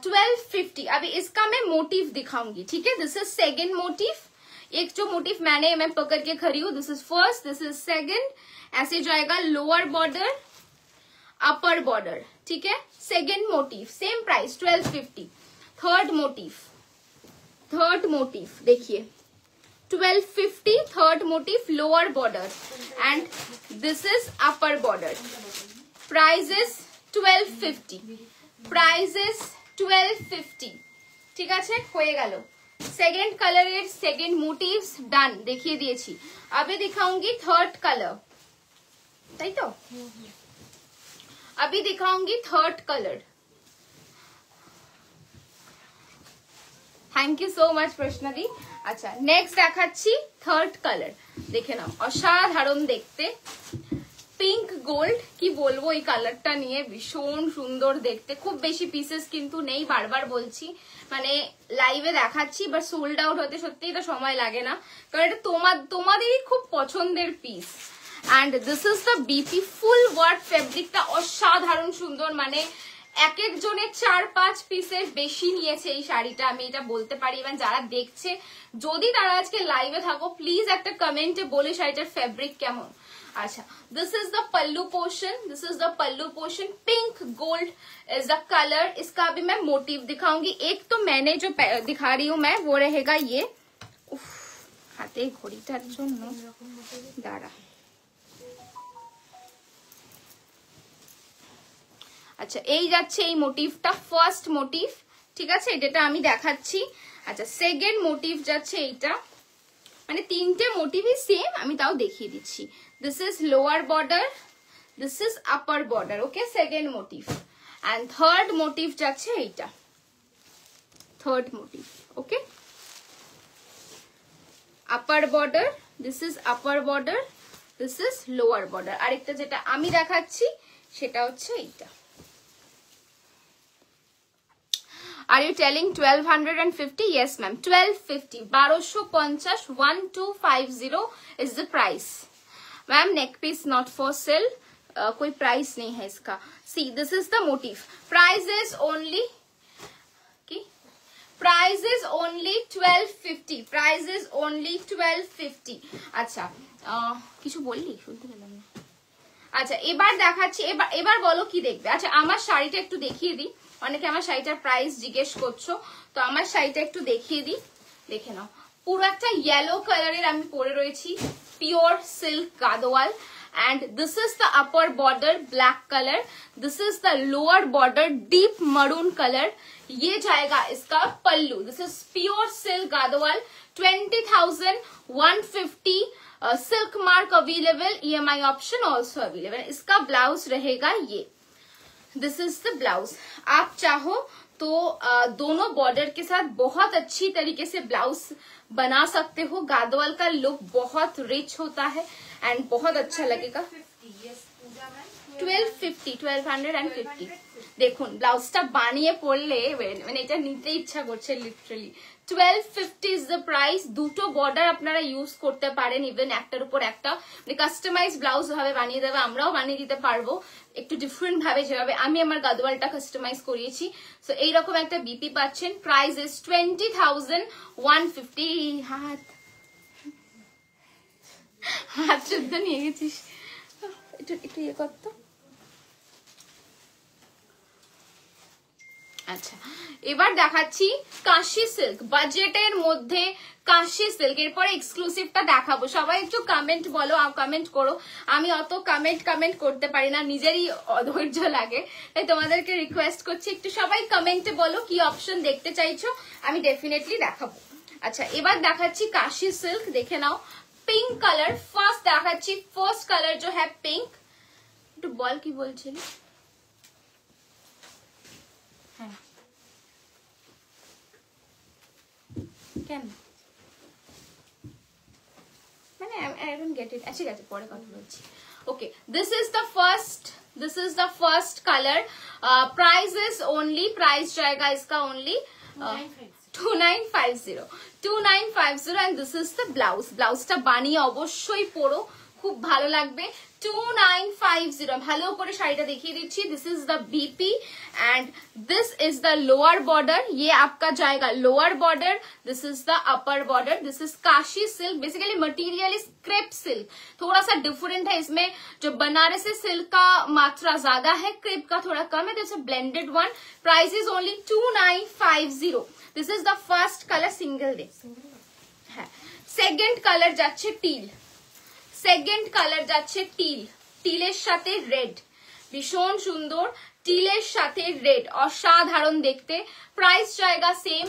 1250। अभी इसका मैं motive दिखाऊंगी, ठीक है, this is second motive, एक जो motive मैं पकड़ के खड़ी हूँ, this is first, this is second, ऐसे जाएगा लोअर बॉर्डर अपर बॉर्डर, ठीक है, second motif same price 1250। Third motif देखिए 1250, third motif lower border and this is upper border, price is 1250, price is 1250, ঠিক আছে, হয়ে গেল। Second colour second motifs done, देखिए दिएছি। अभी दिखाऊंगी थर्ड कलर, তাই তো, अभी दिखाऊंगी third colour. Thank you so much प्रश्नदी। अच्छा नेक्स्ट দেখাচ্ছি থার্ড কালার, দেখে নাও, অসাধারণ দেখতে, পিঙ্ক গোল্ড, কি বলবো এই কালারটা নিয়ে, ভীষণ সুন্দর দেখতে, খুব বেশি পিসেস কিন্তু নেই, বারবার বলছি, মানে লাইভে দেখাচ্ছি বাট সোল্ড আউট হতে সত্যি এটা সময় লাগে না, কারণ এটা তোমাদেরই খুব পছন্দের piece. And this is the BP, full work ফেব্রিকটা অসাধারণ সুন্দর, মানে এক একজনের 4-5 পিসের বেশি নিয়েছে এই শাড়িটা, আমি এটা বলতে পারি। এবং যারা দেখছে যদি তারা আজকে লাইভে থাকো প্লিজ একটা কমেন্টে বলে শাড়িটার ফেব্রিক কেমন। अच्छा this is the pallu portion, this is the pallu portion, pink gold is the colour. इसका भी मैं मोटिव दिखाऊंगी, एक तो मैंने जो दिखा रही हूँ मैं वो रहेगा ये, हाथे घड़ीटार जोन्नो दाड़ा। अच्छा এই যাচ্ছে এই মোটিভটা, ফার্স্ট মোটিভ, ঠিক আছে, যেটা আমি দেখাচ্ছি। আচ্ছা সেকেন্ড মোটিভ যাচ্ছে এইটা, মানে তিনটে মোটিভই সেম, আমি তাও দেখিয়ে দিচ্ছি। This is lower border, this is upper border, okay, second motif and third motif যাচ্ছে এইটা, third motif. Okay, upper border, this is upper border, this is lower border. আরেকটা যেটা আমি দেখাচ্ছি সেটা হচ্ছে এইটা। Are you telling 1250? Yes ma'am, 1250, 1250, 1250 is the price. Ma'am, neck piece not for sale, कोई प्राइस नहीं है इसका। See, this is the motif. Price is only, okay, price is only 1250, price is only 1250। আচ্ছা, কিছু বললি, শুনতে পেলাম না। আচ্ছা, এবার দেখাচ্ছি, এবার বলো কি দেখবে। আচ্ছা, আমার শাড়িটা একটু দেখিয়ে দিই, অনেকে আমার শাড়িটার প্রাইস জিজ্ঞেস করছো, তো আমার শাড়িটা একটু দেখিয়ে দিই, দেখে নাও। পুরো একটা ইয়েলো কালারের আমি পরে রয়েছি, pure silk Gadwal, and this is the upper border black color, this is the lower border deep maroon color। ये जाएगा इसका पल्लू, this is pure silk गादोवाल, 20,150, silk mark available, EMI option also available. इसका ब्लाउज रहेगा ये, दिस इज द ब्लाउज। आप चाहो तो दोनों बॉर्डर के साथ बहुत अच्छी तरीके से ब्लाउज बना सकते हो। गादोवाल का लुक बहुत रिच होता है एंड बहुत अच्छा लगेगा। 1250, 1250 দেখুন ব্লাউজটা বানিয়ে পরলে মানে এটা নিতে ইচ্ছা করছে লিটারালি। 1250 is the price. দুটো বর্ডার আপনারা ইউজ করতে পারেন, ইভেন একটার উপর একটা, মানে কাস্টমাইজ ব্লাউজ ভাবে বানিয়ে দেবে, আমরাও বানিয়ে দিতে পারবো একটু ডিফারেন্ট ভাবে, যেভাবে আমি আমার গাদোয়ালটা কাস্টমাইজ করিয়েছি। সো এইরকম একটা বিপি পাচ্ছেন, প্রাইস ইজ 20,150। হাত শুদ্ধ নিয়ে গেছিস, একটু ইয়ে করতো। আচ্ছা, এবার দেখাচ্ছি কাশি সিল্ক, বাজেটের মধ্যে কাশি সিল্ক। এরপরে এক্সক্লুসিভটা দেখাবো। সবাই একটু কমেন্ট বলো, কমেন্ট করো। আমি অত কমেন্ট করতে পারি না, নিজেরই অধৈর্য লাগে, তাই তোমাদেরকে রিকোয়েস্ট করছি একটু সবাই কমেন্টে বলো কি অপশন দেখতে চাইছো, আমি ডেফিনেটলি দেখাবো। আচ্ছা, এবার দেখাচ্ছি কাশি সিল্ক, দেখে নাও। পিঙ্ক কালার ফার্স্ট দেখাচ্ছি, ফার্স্ট কালার जो है পিঙ্ক। একটু বল কি বলছিলি। হ্যাঁ, কেন মানে I don't get it। ঠিক আছে, পরে কথা বলছি। ওকে, this is the first color। price is only, price जाएगा इसका only 2950 and this is the blouse। ব্লাউজটা বানিয়ে অবশ্যই পরো, খুব ভালো লাগবে। 2950। ভালো করে শাড়িটা দেখিয়ে দিচ্ছি। This is the BP and this is the lower border. ये आपका जाएगा lower border, this is the upper border. This is Kashi silk. Basically material is crepe silk, थोड़ा सा डिफरेंट है। इसमें जो बनारसी सिल्क का मात्रा ज्यादा है, क्रेप का थोड़ा कम है, तो it's blended one. Price is only 2950। This is the first colour, single day है। सेकेंड कलर যাচ্ছে টিল, সেকেন্ড কালার যাচ্ছে টিল, টিলের সাথে রেড, ভীষণ সুন্দর। টিলের সাথে রেড অসাধারণ দেখতে। প্রাইস जाएगा সেম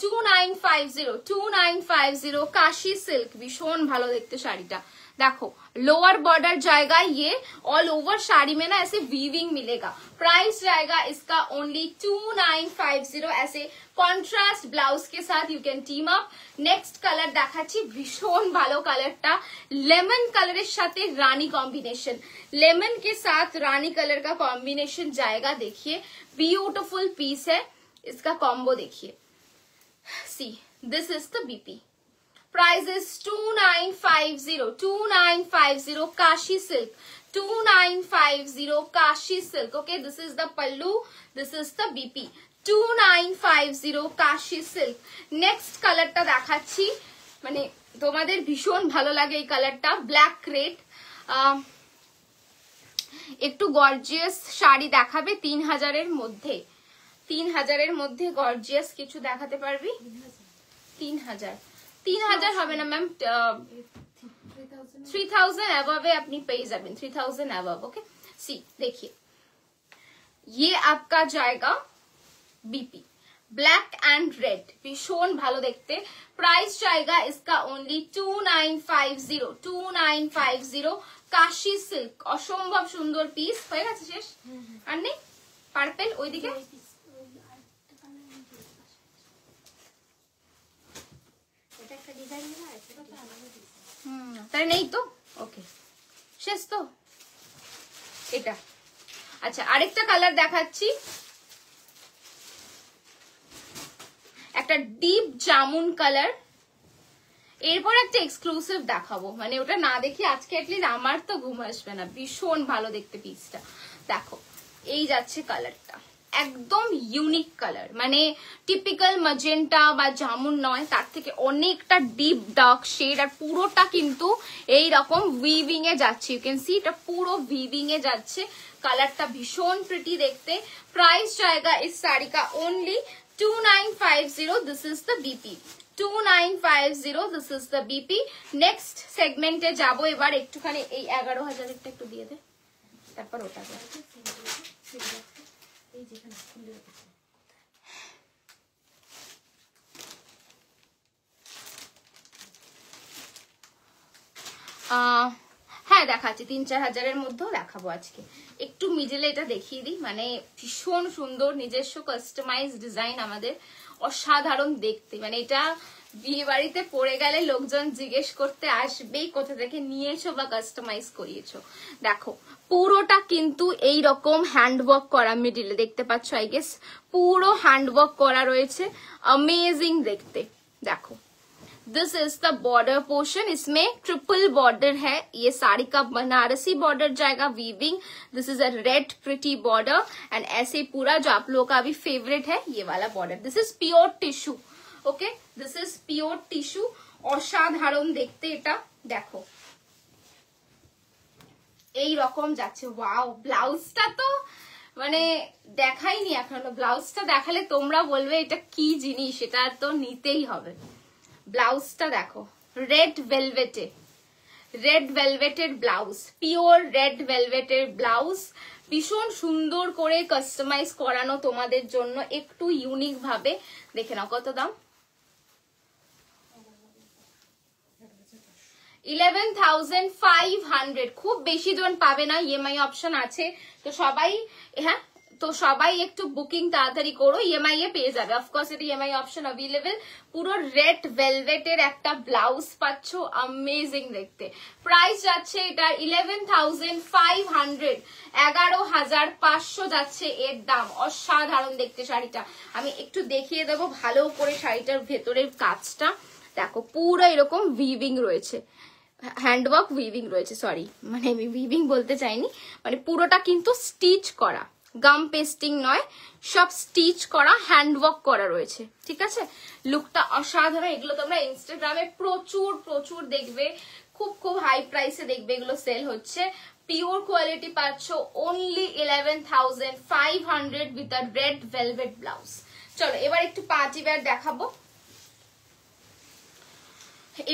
2950 কাশি সিল্ক। ভীষণ ভালো দেখতে শাড়িটা। देखो लोअर बॉर्डर जाएगा, ये ऑल ओवर साड़ी में ना ऐसे वीविंग मिलेगा। प्राइस जाएगा इसका ओनली 2950। ऐसे कॉन्ट्रास्ट ब्लाउज के साथ you can team up. Next colour দেখাচ্ছি, ভীষণ ভালো কালারটা, लेमन कलर साथे रानी कॉम्बिनेशन, लेमन के साथ रानी कलर का कॉम्बिनेशन जाएगा। देखिए ब्यूटिफुल पीस है, इसका कॉम्बो देखिए। See, this is the BP. Price is 2950 Kashi silk, 2950 Kashi silk। Okay, this is the pallu, this is the BP, 2950 Kashi silk। Next color টা দেখাচ্ছি, মানে তোমাদের ভীষণ ভালো লাগে এই কালারটা, ব্ল্যাক রেড। একটু গর্জিয়াস শাড়ি দেখাবে 3000 মধ্যে, 3000 মধ্যে গর্জিয়াস কিছু দেখাতে পারবি? 3000 হবে না ম্যাম, 3000 अबव अपनी पेज যাবেন, 3000 अबव। ओके, सी देखिए ये आपका जाएगा बीपी, ब्लैक एंड रेड, भीषण ভালো দেখতে। प्राइस जाएगा इसका ओनली 2950 काशी सिल्क। অসম্ভব সুন্দর পিস। হয়ে গেছে শেষ? আর নেই? পার্পেল ওইদিকে তাই নেই তো, ওকে শেষ তো এটা। আচ্ছা আরেকটা কালার দেখাচ্ছি, একটা ডিপ জামুন কালার। এরপর একটা এক্সক্লুসিভ দেখাবো, মানে ওটা না দেখি আজকে অ্যাটলিস্ট আমার তো ঘুম আসবে না, ভীষণ ভালো দেখতে পিসটা। দেখো এই যাচ্ছে কালারটা, একদম ইউনিক কালার, মানে টিপিক্যাল ম্যাজেন্টা বা জামুন নয়, তার থেকে অনেকটা ডিপ ডার্ক শেড, আর পুরোটা কিন্তু এই রকম উইভিং এ যাচ্ছে। ইউ ক্যান সি এটা পুরো উইভিং এ যাচ্ছে, কালারটা ভীষণ প্রিটি দেখতে। প্রাইস জায়গা ইস শাড়ি কা only 2950, this is the BP 2950, this is the BP. Next সেগমেন্টে যাবো এবার, একটুখানি এই 11,000-এরটা একটু দিয়ে দে, তারপর ওটা হ্যাঁ দেখাচ্ছি, 3-4 হাজারের মধ্যেও দেখাবো আজকে। একটু মিডলে এটা দেখিয়ে দিই, মানে ভীষণ সুন্দর নিজস্ব কাস্টমাইজ ডিজাইন, আমাদের অসাধারণ দেখতে, মানে এটা বিয়ে বাড়িতে পরে গেলে লোকজন জিজ্ঞেস করতে আসবেই কোথা থেকে নিয়েছো বা কাস্টমাইজ করিয়েছো। দেখো পুরোটা কিন্তু এই রকম হ্যান্ডওয়ার্ক করা, মিডিলে দেখতে পাচ্ছ আই গেস পুরো হ্যান্ডওয়ার্ক করা রয়েছে, अमेजिंग देखते। देखो this is the border portion, इसमें ट्रिपल बॉर्डर है, ये साड़ी का बनारसी बॉर्डर जाएगा weaving. This is a red pretty border and ऐसे पूरा जो आप लोगों का अभी फेवरेट है ये वाला border. This is pure tissue, okay this is pure tissue, অসাধারণ দেখতে এটা। দেখো এই রকম যাচ্ছে, ওয়াও ব্লাউজটা তো মানে দেখাইনি এখনো, ব্লাউজটা দেখালে তোমরা বলবে এটা কি জিনিস, এটা তো নিতেই হবে। ব্লাউজটা দেখো রেড ভেলভেটে, রেড ভেলভেটের ব্লাউজ, পিওর রেড ভেলভেটের ব্লাউজ, ভীষণ সুন্দর করে কাস্টমাইজ করানো তোমাদের জন্য, একটু ইউনিক ভাবে। দেখে নাও কত দাম, 11,500, খুব বেশি জন পাবে না, ইএমআই অপশন আছে তো সবাই, হ্যাঁ তো সবাই একটু বুকিং তাড়াতাড়ি করো, ইএমআই এ পেয়ে যাবে, অফকোর্স এটা ইএমআই অপশন অ্যাভেলেবেল। পুরো রেড ভেলভেটের একটা ব্লাউজ পাচ্ছ, অ্যামেজিং দেখতে। প্রাইস যাচ্ছে এটা 11,500, 11,500 যাচ্ছে এর দাম। অসাধারণ দেখতে শাড়িটা, আমি একটু দেখিয়ে দেবো ভালো করে শাড়িটার ভেতরের কাজটা। দেখো পুরো এরকম উইভিং রয়েছে, হ্যান্ডওয়ার্ক উইভিং রয়েছে, সরি মানে আমি উইভিং বলতে চাইনি, মানে পুরোটা কিন্তু স্টিচ করা, গাম পেস্টিং নয়, সব স্টিচ করা হ্যান্ডওয়ার্ক করা রয়েছে, ঠিক আছে। লুকটা অসাধারণ, এগুলো তোমরা ইনস্টাগ্রামে প্রচুর প্রচুর দেখবে, খুব খুব হাই প্রাইসে দেখবে এগুলো সেল হচ্ছে। পিওর কোয়ালিটি পাচ্ছ only 11,500 with a red velvet blouse. চলো এবার একটু পার্টি ওয়্যার দেখাবো,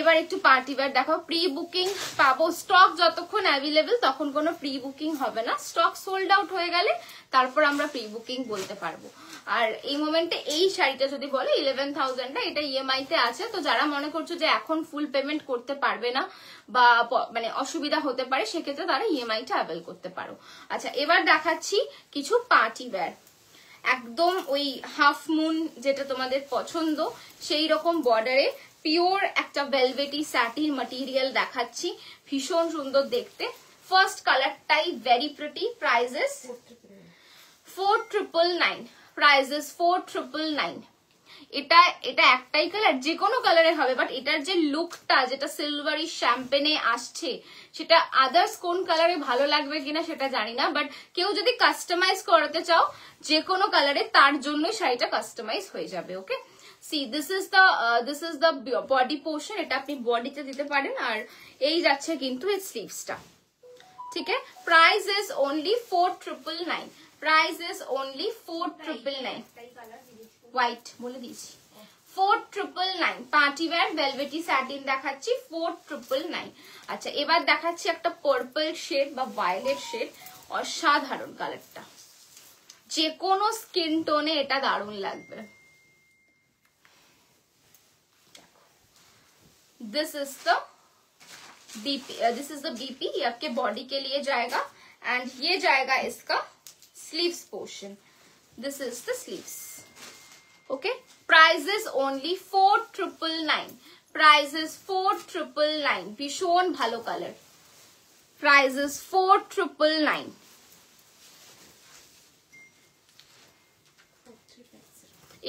এবার একটু পার্টি ওয়্যার দেখো। প্রি বুকিং পাবো, স্টক যতক্ষণ অ্যাভেলেবেল তখন কোনো প্রি বুকিং হবে না, স্টক সোল্ড আউট হয়ে গেলে তারপর আমরা প্রি বুকিং বলতে পারবো। আর এই মোমেন্টে এই শাড়িটা যদি বলে 11,000টা, এটা ইএমআই তে আছে, তো যারা মনে করছো যে এখন ফুল পেমেন্ট করতে পারবে না বা মানে অসুবিধা হতে পারে, সেক্ষেত্রে তারা ইএমআইটা অ্যাভেল করতে পারো। আচ্ছা এবার দেখাচ্ছি কিছু পার্টি ওয়্যার, একদম ওই হাফ মুন যেটা তোমাদের পছন্দ সেই রকম বর্ডারে পিওর একটা ভেলভেটি স্যাটিন ম্যাটেরিয়াল দেখাচ্ছি, ভীষণ সুন্দর দেখতে। ফার্স্ট কালারটাই ভেরি প্রিটি, প্রাইজেস 4,999, প্রাইজেস 4,999। এটা একটাই কালার, যে কোনো কালারের হবে, বাট এটার যে লুকটা যেটা সিলভারি শ্যাম্পেনে আসছে সেটা আদার্স কোন কালারে ভালো লাগবে কিনা সেটা জানি না, বাট কেউ যদি কাস্টমাইজ করাতে চাও যে কোনো কালারে, তার জন্য শাড়িটা কাস্টমাইজ হয়ে যাবে। Okay see this is the body portion, এটা আপনি বডিতে দিতে পারেন, আর এই যাচ্ছে কিন্তু এর স্লিভসটা, ঠিক আছে। Price is only 4,999, price is only 4,999, white বলে দিয়েছি 4,999, পার্টি ওয়্যার ভেলভেটি স্যাটিন দেখাচ্ছি 4,999। আচ্ছা এবার দেখাচ্ছি একটা পার্পল শেড বা ভায়োলেট শেড, অসাধারণ কালারটা, যে কোনো স্কিন টোনে এটা দারুণ লাগবে। This is the BP, this is the BP, ये आपके बॉडी के लिए जाएगा एंड ये जाएगा इसका sleeves portion. This is the sleeves. Okay, price is only 4,999. Price is 4,999. ভীষণ ভালো কালার। Price is 4,999.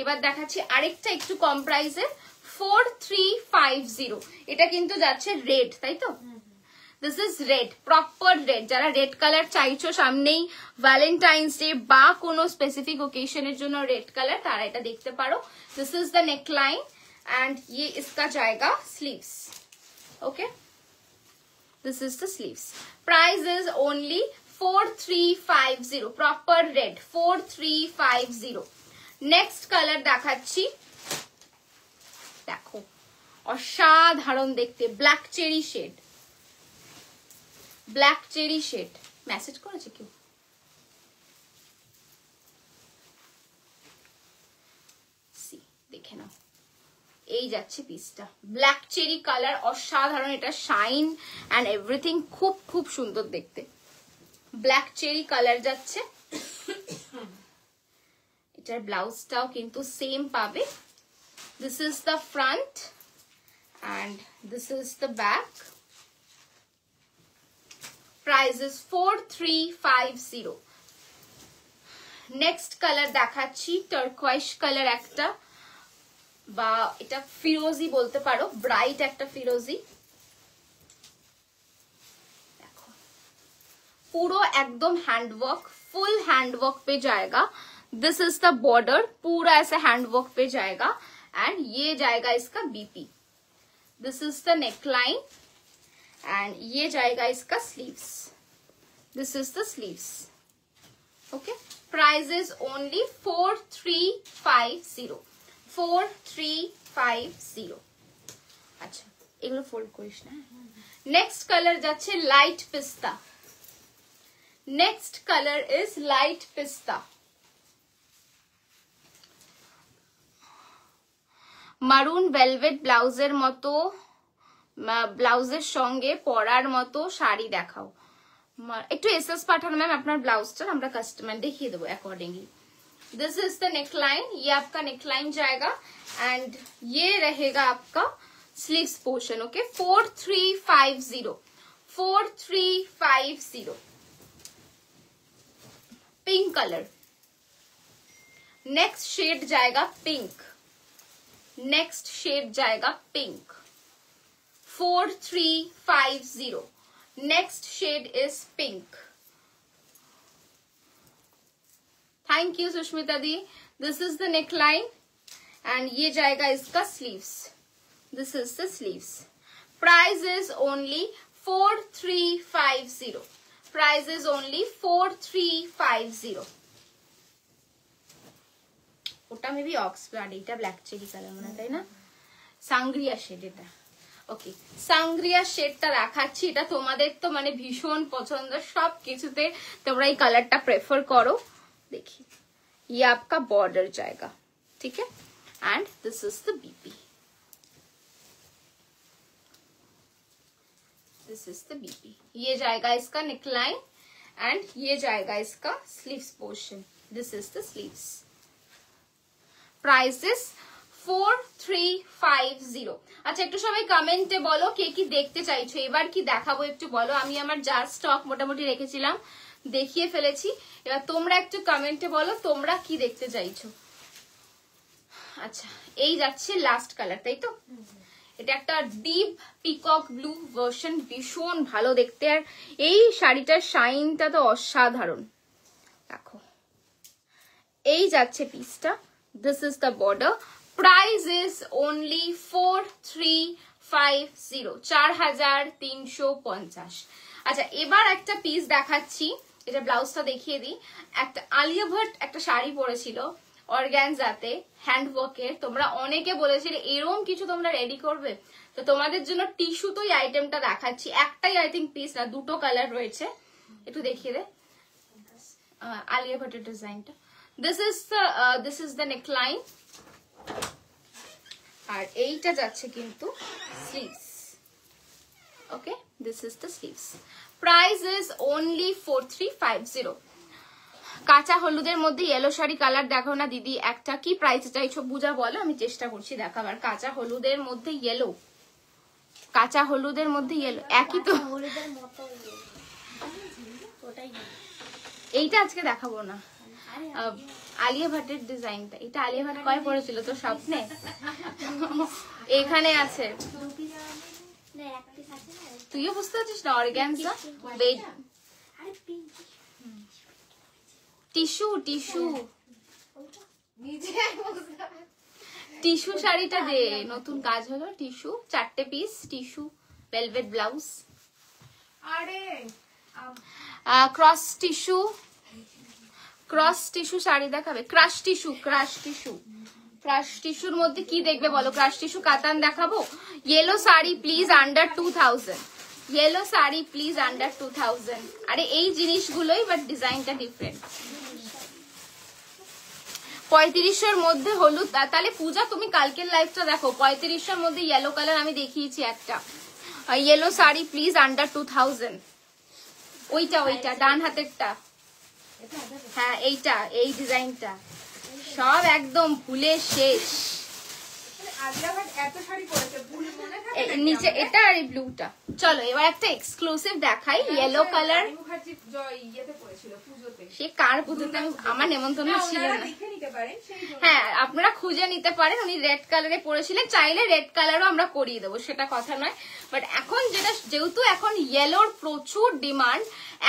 এবার দেখাচ্ছি আরেকটা একটু কম প্রাইসের 4350। এটা কিন্তু যাচ্ছে রেড, তাই তো? This is red, proper red. যারা রেড কালার চাইছো সামনেই ভ্যালেন্টাইন্স ডে বা কোনো স্পেসিফিক ওকেশনের জন্য রেড কালার, তারা এটা দেখতে পারো। This is the neckline and ये इसका जाएगा sleeves. Okay, this is the sleeves. Price is only 4350, proper red 4350। Next colour দেখাচ্ছি, দেখো অসাধারণ দেখতে, black cherry shade. Black cherry shade. Message করেছে কেউ? সি দেখে নাও, এই যাচ্ছে পিসটা। ব্ল্যাক চেরি কালার, অসাধারণ। এটা শাইন এন্ড এভরিথিং খুব খুব সুন্দর দেখতে। ব্ল্যাক চেরি কালার যাচ্ছে। এটার ব্লাউজটাও কিন্তু সেম পাবে। This is the front end this is the back. Price is 4350। Next colour দেখাচ্ছি, টার্কোয়াইশ কালার একটা, বা এটা ফিরোজি বলতে পারো, ব্রাইট একটা ফিরোজি। দেখো পুরো একদম हैंडवर्क, फुल हैंडवर्क पे जाएगा। दिस इज द बॉर्डर, पूरा ऐसे हैंडवर्क पे जाएगा एंड ये जाएगा इसका BP. This is the neckline and ये जाएगा इसका sleeves. This is the sleeves. Okay, price is only 4350। 4350। আচ্ছা, এগুলো ফোল্ড করিস না। নেক্সট কালার যাচ্ছে লাইট পিস্তা। নেক্সট কালার ইজ লাইট পিস্তা। মারুন ভেলভেট ব্লাউজের মতো, ব্লাউজের সঙ্গে পরার মতো শাড়ি দেখাও। একটু এসএস পাঠানো ম্যাম আপনার ব্লাউজটা, আমরা কাস্টমার দেখিয়ে দেবো accordingly. This is the neckline, ये आपका नेकलाइन जाएगा एंड ये रहेगा आपका sleeves portion. Okay, 4350। 4350। Pink colour. Next shade जाएगा पिंक। नेक्स्ट शेड जाएगा pink. 4350। Next shade is pink. Thank you Sushmita di. This is the neckline and ये जाएगा इसका sleeves. This is the sleeves. Price is only 4350। Price is only 4350। ওটা maybe Oxford, এটা black cherry colour মনে হয়, তাই না? সাংগ্রিয়া শেড এটা। ওকে, সাংগ্রিয়া শেডটা দেখাচ্ছি। এটা তোমাদের তো মানে ভীষণ পছন্দ, সব কিছুতে তোমরা এই কালারটা প্রেফার করো। देखिए ये आपका बॉर्डर जाएगा, ठीक है, and this is the BP. This is the BP. ये जाएगा इसका नेकलाइन एंड ये जाएगा इसका sleeves portion. This is the sleeves. Price is 4350। আচ্ছা, একটু সবাই কমেন্টে বলো কে কি দেখতে চাইছো, এবার কি দেখাবো একটু বলো। আমি আমার যা স্টক মোটামুটি রেখেছিলাম দেখিয়ে ফেলেছি, এবার তোমরা একটু কমেন্টে বলো তোমরা কি দেখতে চাইছো। আচ্ছা, এই যাচ্ছে লাস্ট কালার, তাই তো? এটা একটা ডিপ পিকক ব্লু ভার্সন, ভীষণ ভালো দেখতে, আর এই শাড়িটার শাইনটা তো অসাধারণ। দেখো এই যাচ্ছে পিসটা। This is the border. Price is only 4350। 4350। আচ্ছা, এবার একটা পিস দেখাচ্ছি, এটা ব্লাউজটা দেখিয়ে দিই। একটা আলিয়া ভট্ট একটা শাড়ি পরেছিল অর্গানজাতে, হ্যান্ডওয়ার্কের। তোমরা অনেকে বলেছিলে এরকম কিছু তোমরা রেডি করবে, তো তোমাদের জন্য টিস্যুতেই আইটেমটা দেখাচ্ছি। একটাই আই থিঙ্ক পিস না, দুটো কালার রয়েছে, একটু দেখিয়ে দে আলিয়া ভট্টের ডিজাইনটা। দিস ইজ দ্য নেকলাইন, আর এইটা যাচ্ছে কিন্তু sleeves. Okay, this is the sleeves. Price is only 4350. কাঁচা হলুদের মধ্যে ইয়েলো শাড়ি কালার দেখো না দিদি, একটা কি প্রাইস চাইছো বুঝা বলো, আমি চেষ্টা করছি দেখাবার। কাঁচা হলুদের মধ্যে ইয়েলো, কাঁচা হলুদের মধ্যে ইয়েলো একই তো, এইটা আজকে দেখাবো না। আলিয়া ভাটের ডিজাইনটা, এটা আলিয়া ভাট কয় পড়েছিল তো স্বপ্নে? এখানে আছে, তুইও বুঝতে পারছিস না? অর্গানজা টিস্যু, টিস্যু টিস্যু শাড়িটা দে, নতুন কাজ হলো। টিস্যু 4টে পিস, টিস্যু ভেলভেট ব্লাউজ। আরে cross tissue, cross tissue sari দেখাবে। Crush tissue, crush tissue, crush টিস্যুর মধ্যে কি দেখবে বলো? ক্রাশ টিস্যু কাতান দেখাবো। Yellow sari please under 2000, yellow sari please under 2000। আরে এই জিনিসগুলোই, বাট ডিজাইনটা ডিফারেন্ট। 3500-র মধ্যে হলুদ। তাহলে পূজা তুমি কালকের লাইভটা দেখো, 3500-র মধ্যে ইয়েলো কালার আমি দেখিয়েছি একটা। Yellow sari please under 2000। ওইটা ওইটা ডান হাতেরটা, হ্যাঁ এইটা, এই ডিজাইনটা সব একদম ভুলে শেষ। এত শাড়ি পরেছে, ভুল মনে থাকে নিচে এটা আর এই ব্লুটা। চলো এবার একটা এক্সক্লুসিভ দেখাই, ইয়েলো কালার। মুখার্জি ইয়েতে পড়েছিল পুজোতে। সে কার পুজোতে? আমার নেমন্তন্ন ছিল না। দেখে নিতে পারেন, হ্যাঁ আপনারা খুঁজে নিতে পারেন, উনি রেড কালারে পরেছিলেন, চাইলে রেড কালারও আমরা করিয়ে দেবো, সেটা কথা নয়। বাট এখন যেটা, যেহেতু এখন ইয়েলোর প্রচুর ডিমান্ড,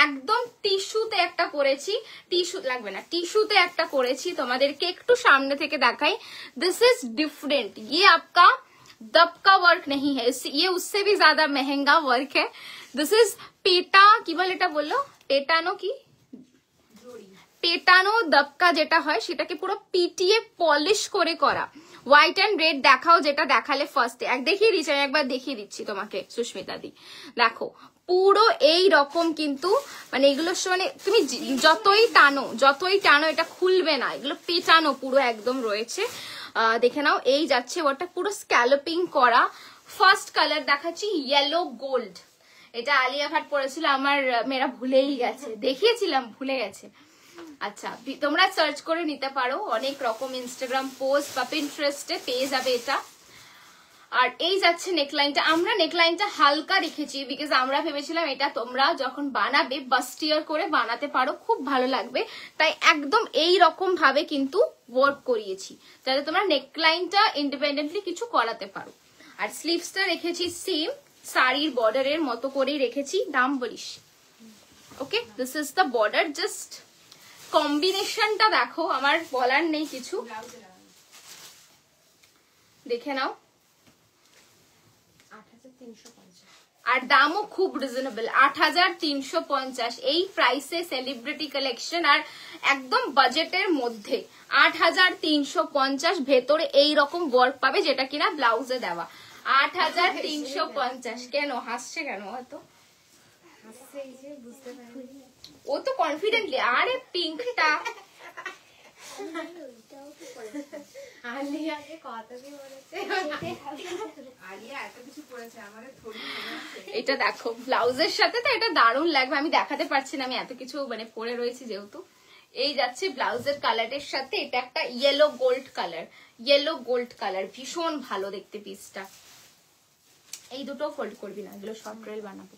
একদম টিস্যুতে একটা করেছি। টিস্যু লাগবে না, টিস্যুতে একটা করেছি, তোমাদেরকে একটু সামনে থেকে দেখাই। দিস ইজ ডিফারেंट, ये आपका दब का वर्क नहीं है, ये उससे भी ज्यादा महंगा वर्क है। दिस इज पेटा की বলে এটা বললো, পেটানো কি পেটানো দবকা যেটা হয় সেটাকে পুরো পিটিয়ে পলিশ করে করা। হোয়াইট অ্যান্ড রেড দেখাও, যেটা দেখালে ফার্স্টে এক দেখিয়ে দিচ্ছি, আমি একবার দেখিয়ে দিচ্ছি তোমাকে সুস্মিতা দি। দেখো পুরো এই রকম, কিন্তু মানে এগুলো মানে তুমি যতই টানো এটা খুলবে না, এগুলো পেটানো পুরো একদম রয়েছে। দেখে নাও, এই যাচ্ছে ওটা পুরো স্ক্যালপিং করা। ফার্স্ট কালার দেখাচ্ছি ইয়েলো গোল্ড, এটা আলিয়া ভাট পরেছিল, আমার মেয়েরা ভুলেই গেছে, দেখিয়েছিলাম ভুলে গেছে। আচ্ছা তোমরা সার্চ করে নিতে পারো, অনেক রকম ইনস্টাগ্রাম পোস্ট বা পিন্টারেস্টে পেয়ে যাবে এটা। আর এই যাচ্ছে নেকলাইনটা, আমরা নেকলাইনটা হালকা রেখেছি, বিকজ আমরা ভেবেছিলাম এটা তোমরা যখন বানাবে বাস্টিয়ার করে বানাতে পারো, খুব ভালো লাগবে, তাই একদম এই রকম ভাবে কিন্তু ওয়ার্ক করিয়েছি, যাতে তোমরা নেকলাইনটা ইন্ডিপেন্ডেন্টলি কিছু করাতে পারো। আর স্লিভসটা রেখেছি সেম শাড়ির বর্ডারের মতো করেই রেখেছি, দাম বলিস। Okay, this is the border, just কম্বিনেশনটা দেখো, আমার বলার নেই কিছু, দেখে নাও। আর দামও খুব রিজনেবল, 8350। এই প্রাইসে সেলিব্রিটি কালেকশন, আর একদম বাজেটের মধ্যে 8350, ভেতরে এই রকম ওয়ার্ক পাবে, যেটা কিনা ব্লাউজে দেওয়া। 8350। কেন হাসছে কেন? হয়তো ও তো কনফিডেন্টলি, আরে পিঙ্কটা এটা দেখো ব্লাউজের সাথে, তো এটা দারুণ লাগবে, আমি দেখাতে পারছি না, আমি এত কিছু মানে পরে রয়েছি যেহেতু। এই যাচ্ছে ব্লাউজের কালারের সাথে, এটা একটা yellow gold colour, yellow gold colour, ভীষণ ভালো দেখতে পিসটা। এই দুটো ফোল্ড করবি না, এগুলো শর্ট রেল বানাবো।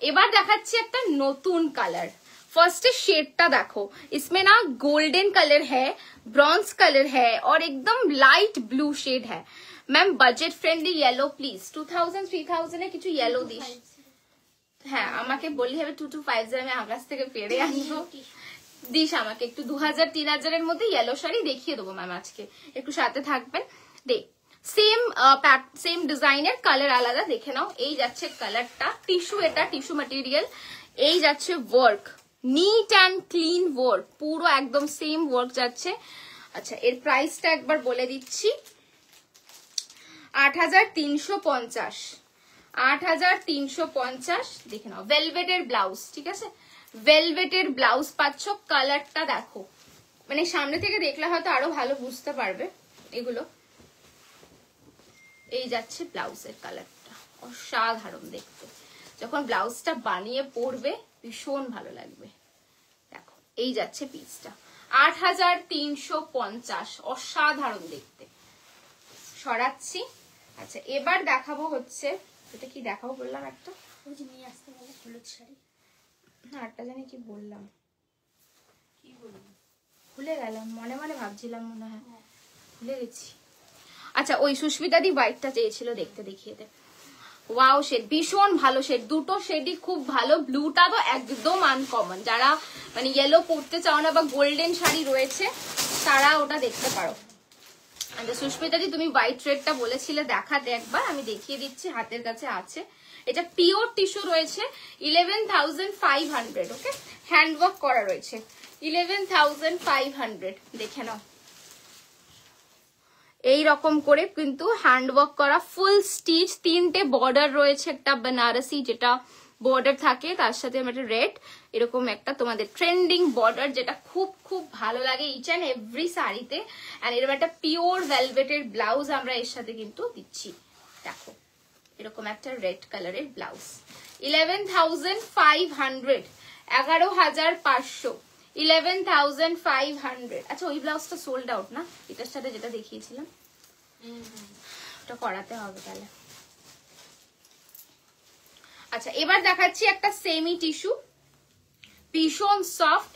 এবার দেখাচ্ছি একটা নতুন কালার। फर्स्ट शेड देखो, इसमें ना गोल्डन कलर है, ब्रॉन्ज कलर है और एकदम लाइट ब्लू शेड है। Ma'am budget friendly yellow please. 2000 3000 এ কিছু ইয়েলো দিস। হ্যাঁ আমাকে বললি হবে 2250 আমি আকাশ থেকে পেরে আনবো, দিস আমাকে একটু 2000 3000 এর মধ্যে ইয়েলো শাড়ি দেখিয়ে দেবো ম্যাম, আজকে একটু সাথে থাকবেন। দেখ সেম ডিজাইনের কালার আলাদা, দেখে নাও। এই যাচ্ছে কালারটা, টিস্যু, এটা টিস্যু ম্যাটেরিয়াল। এই যাচ্ছে work, neat and clean work, পুরো একদম সেম ওয়ার্ক যাচ্ছে। আচ্ছা এর প্রাইসটা একবার বলে দিচ্ছি, 8350, 8350। দেখে নাও, ভেলভেটের ব্লাউজ, ঠিক আছে, ভেলভেটের ব্লাউজ পাচ্ছ। কালারটা দেখো, মানে সামনে থেকে দেখলে হয়তো আরো ভালো বুঝতে পারবে এগুলো। এই যাচ্ছে ব্লাউজের কালারটা, অসাধারণ দেখতে, যখন ব্লাউজটা বানিয়ে পরবে ভীষণ ভালো লাগবে। দেখো এই যাচ্ছে পিসটা 8350, অসাধারণ দেখতে। সরাচ্ছি। আচ্ছা এবার দেখাবো হচ্ছে, এটা কি দেখাবো বললাম একটা, ওই যে নিয়ে আসতে গেলে হলুদ শাড়ি, না একটা জানি কি বললাম, কি বলবো, ভুলে গেলাম, মনে মনে ভাবছিলাম, মনে হয় ভুলে গেছি। আচ্ছা ওই সুস্মিতা দি হোয়াইটটা চেয়েছিল দেখতে, দেখিয়ে দে। ওয়াও শেড, ভীষণ ভালো শেড, দুটো শেডই খুব ভালো। ব্লুটা তো একদম আনকমন, যারা মানে ইয়েলো পরতে চাও না বা গোল্ডেন শাড়ি রয়েছে তারা ওটা দেখতে পারো। সুস্মিতা দি তুমি হোয়াইট রেডটা বলেছিলে দেখাতে, একবার আমি দেখিয়ে দিচ্ছি, হাতের কাছে আছে। এটা পিওর টিস্যু রয়েছে, 11,500, ওকে, হ্যান্ডওয়ার্ক করা রয়েছে, 11,500, দেখে নাও। এই রকম করে কিন্তু হ্যান্ডওয়ার্ক করা, ফুল স্টিচ, 3টে বর্ডার রয়েছে, একটা বেনারসি যেটা বর্ডার থাকে, তার সাথে একটা রেড, এরকম একটা তোমাদের ট্রেন্ডিং বর্ডার, যেটা খুব খুব ভালো লাগে ইচ অ্যান্ড এভরি শাড়িতে। অ্যান্ড এরকম একটা পিওর ভেলভেটের ব্লাউজ আমরা এর সাথে কিন্তু দিচ্ছি, দেখো এরকম একটা রেড কালারের ব্লাউজ, 11,500, 11,500, 11,500। আচ্ছা ওই ব্লাউজটা সোল্ড আউট না, এটার সাথে যেটা দেখিয়েছিলাম, ওটা করাতে হবে তাহলে। আচ্ছা এবার দেখাচ্ছি একটা সেমি টিস্যু, ভীষণ সফট,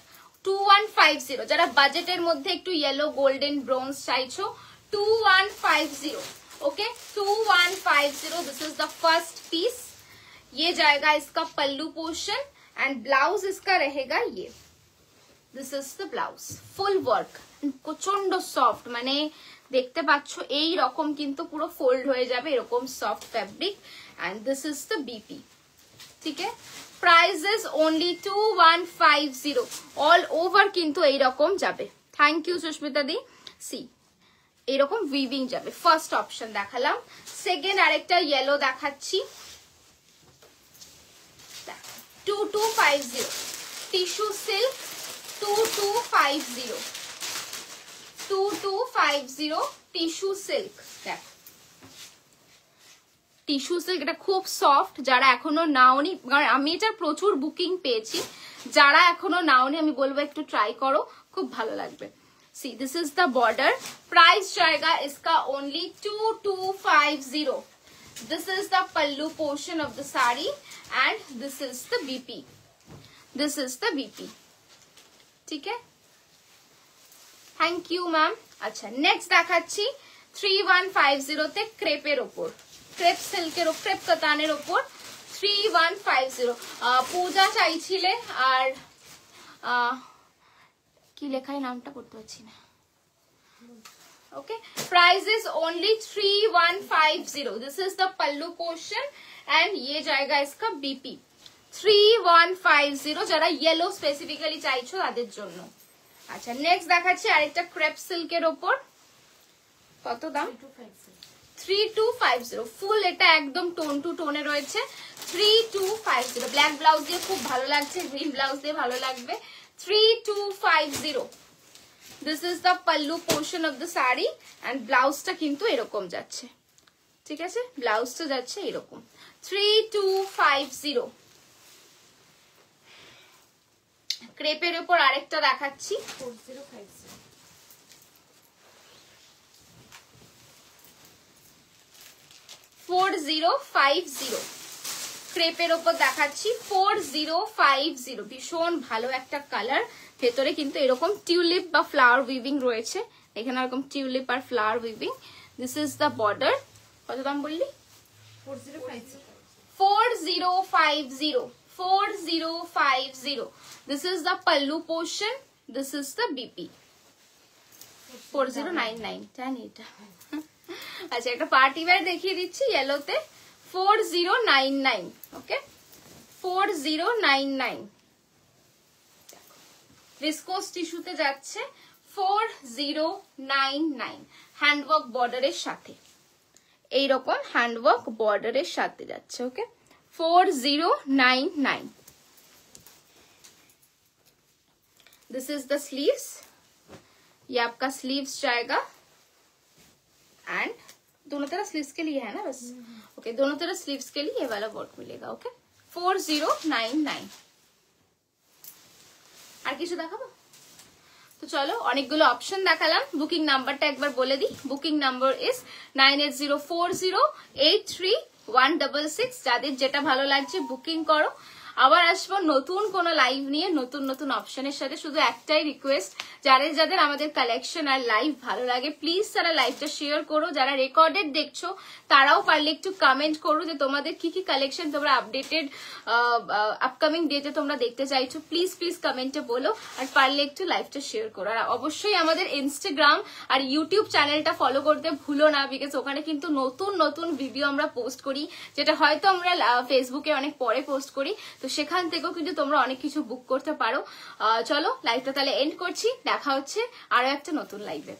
2150, যারা বাজেটের মধ্যে একটু ইয়েলো গোল্ডেন ব্রোঞ্জ চাইছো, 2150, okay 2150। This is the first piece, ये जाएगा इसका पल्लू पोर्शन एंड ब्लाउज इसका रहेगा ये, this is the blouse, full work, প্রচন্ড সফট, মানে দেখতে পাচ্ছ এই রকম কিন্তু পুরো ফোল্ড হয়ে যাবে, এরকম soft fabric. And this is the BP, ঠিক আছে। Price is only 2150, all over কিন্তু এইরকম যাবে। Thank you Sushmita di. See এরকম উইভিং যাবে, ফার্স্ট অপশন দেখালাম। সেকেন্ড আরেকটা ইয়েলো দেখাচ্ছি, 2250, টিস্যু সিল্ক, 2250, 2250 টিস্যু সিল্ক। দেখ টিস্যু সিল্ক, এটা খুব সফট, যারা এখনো নাওনি, কারণ আমি এটা প্রচুর বুকিং পেয়েছি, যারা এখনো নাওনি আমি বলবো একটু ট্রাই করো, খুব ভালো লাগবে। See, this is the border. Price जाएगा इसका only 2250. This is the pallu portion of the sari and this is the BP. This is the BP. ठीक है? Thank you, ma'am. अच्छा, next দেখাচ্ছি 3150 তে ক্রেপের ওপর, ক্রেপ সিল্কের ওপর, ক্রেপ কাতানের ওপর 3150। পূজা চাইছিলে, আর কি লেখা है নামটা পড়তে পারছি না। Okay, price is only 3150। This is the pallu portion and ये जाएगा इसका बीपी, 3150, যারা ইয়েলো স্পেসিফিক্যালি চাইছো তাদের জন্য। আচ্ছা নেক্সট দেখাচ্ছি আরেকটা ক্রেপ সিল্কের ওপর, কত দাম? 3250, ফুল এটা একদম টোন টু টোনে রয়েছে, 3250। ব্ল্যাক ব্লাউজ দিয়ে খুব ভালো লাগছে, গ্রিন ব্লাউজ দিয়ে ভালো লাগবে, 3250। This is the pallu portion of the sari and ব্লাউজটা কিন্তু এরকম যাচ্ছে, ঠিক আছে, ব্লাউজটা যাচ্ছে এরকম, 3250। ক্রেপের উপর আরেকটা দেখাচ্ছি, 4050। ক্রেপের উপর দেখাচ্ছি 4050, ভীষণ ভালো একটা কালার, ভেতরে কিন্তু এরকম টিউলিপ বা ফ্লাওয়ার উইভিং রয়েছে, এখানে এরকম টিউলিপ আর flower weaving. This is the border, কত দাম বললি? 4050, 4050। This is the pallu portion, this is the BP, 4099, জানি এটা। আচ্ছা একটা পার্টি ওয়্যার দেখিয়ে দিচ্ছি ইয়েলোতে, 4099, ওকে 4099। ভিসকোস টিস্যুতে যাচ্ছে 4099, হ্যান্ডওয়ার্ক বর্ডারের সাথে, এইরকম হ্যান্ডওয়ার্ক বর্ডারের সাথে যাচ্ছে, ওকে 4099। दिस इज द स्लीव्स, ये आपका स्लीव्स जाएगा एंड दोनों तरफ स्लीव्स के लिए है ना बस, ओके दोनों तरफ स्लीव्स के लिए ये वाला वर्क मिलेगा, ओके 4099। আর কিছু দেখাবো? তো চলো, অনেকগুলো অপশন দেখালাম। বুকিং নাম্বারটা একবার বলে দিই। Booking number is 9804083166। যাদের যেটা ভালো লাগছে বুকিং করো। আবার আসবো নতুন কোন লাইভ নিয়ে, নতুন নতুন অপশনের সাথে। শুধু একটাই রিকোয়েস্ট, যাদের যাদের আমাদের কালেকশন আর লাইভ ভালো লাগে প্লিজ তারা লাইভটা শেয়ার করো। যারা রেকর্ডেড দেখছো তারাও পারলে একটু কমেন্ট করো যে তোমাদের কি কি কালেকশন তোমরা আপডেটেড আপকামিং ডেটে তোমরা দেখতে চাইছো। প্লিজ প্লিজ কমেন্টে বলো, আর পারলে একটু লাইভটা শেয়ার করো। আর অবশ্যই আমাদের ইনস্টাগ্রাম আর ইউটিউব চ্যানেলটা ফলো করতে ভুলো না, বিকজ ওখানে কিন্তু নতুন নতুন ভিডিও আমরা পোস্ট করি, যেটা হয়তো আমরা ফেসবুকে অনেক পরে পোস্ট করি। তো সেখান থেকেও কিন্তু তোমরা অনেক কিছু বুক করতে পারো। চলো লাইভটা তাহলে এন্ড করছি, দেখা হচ্ছে আরো একটা নতুন লাইভে।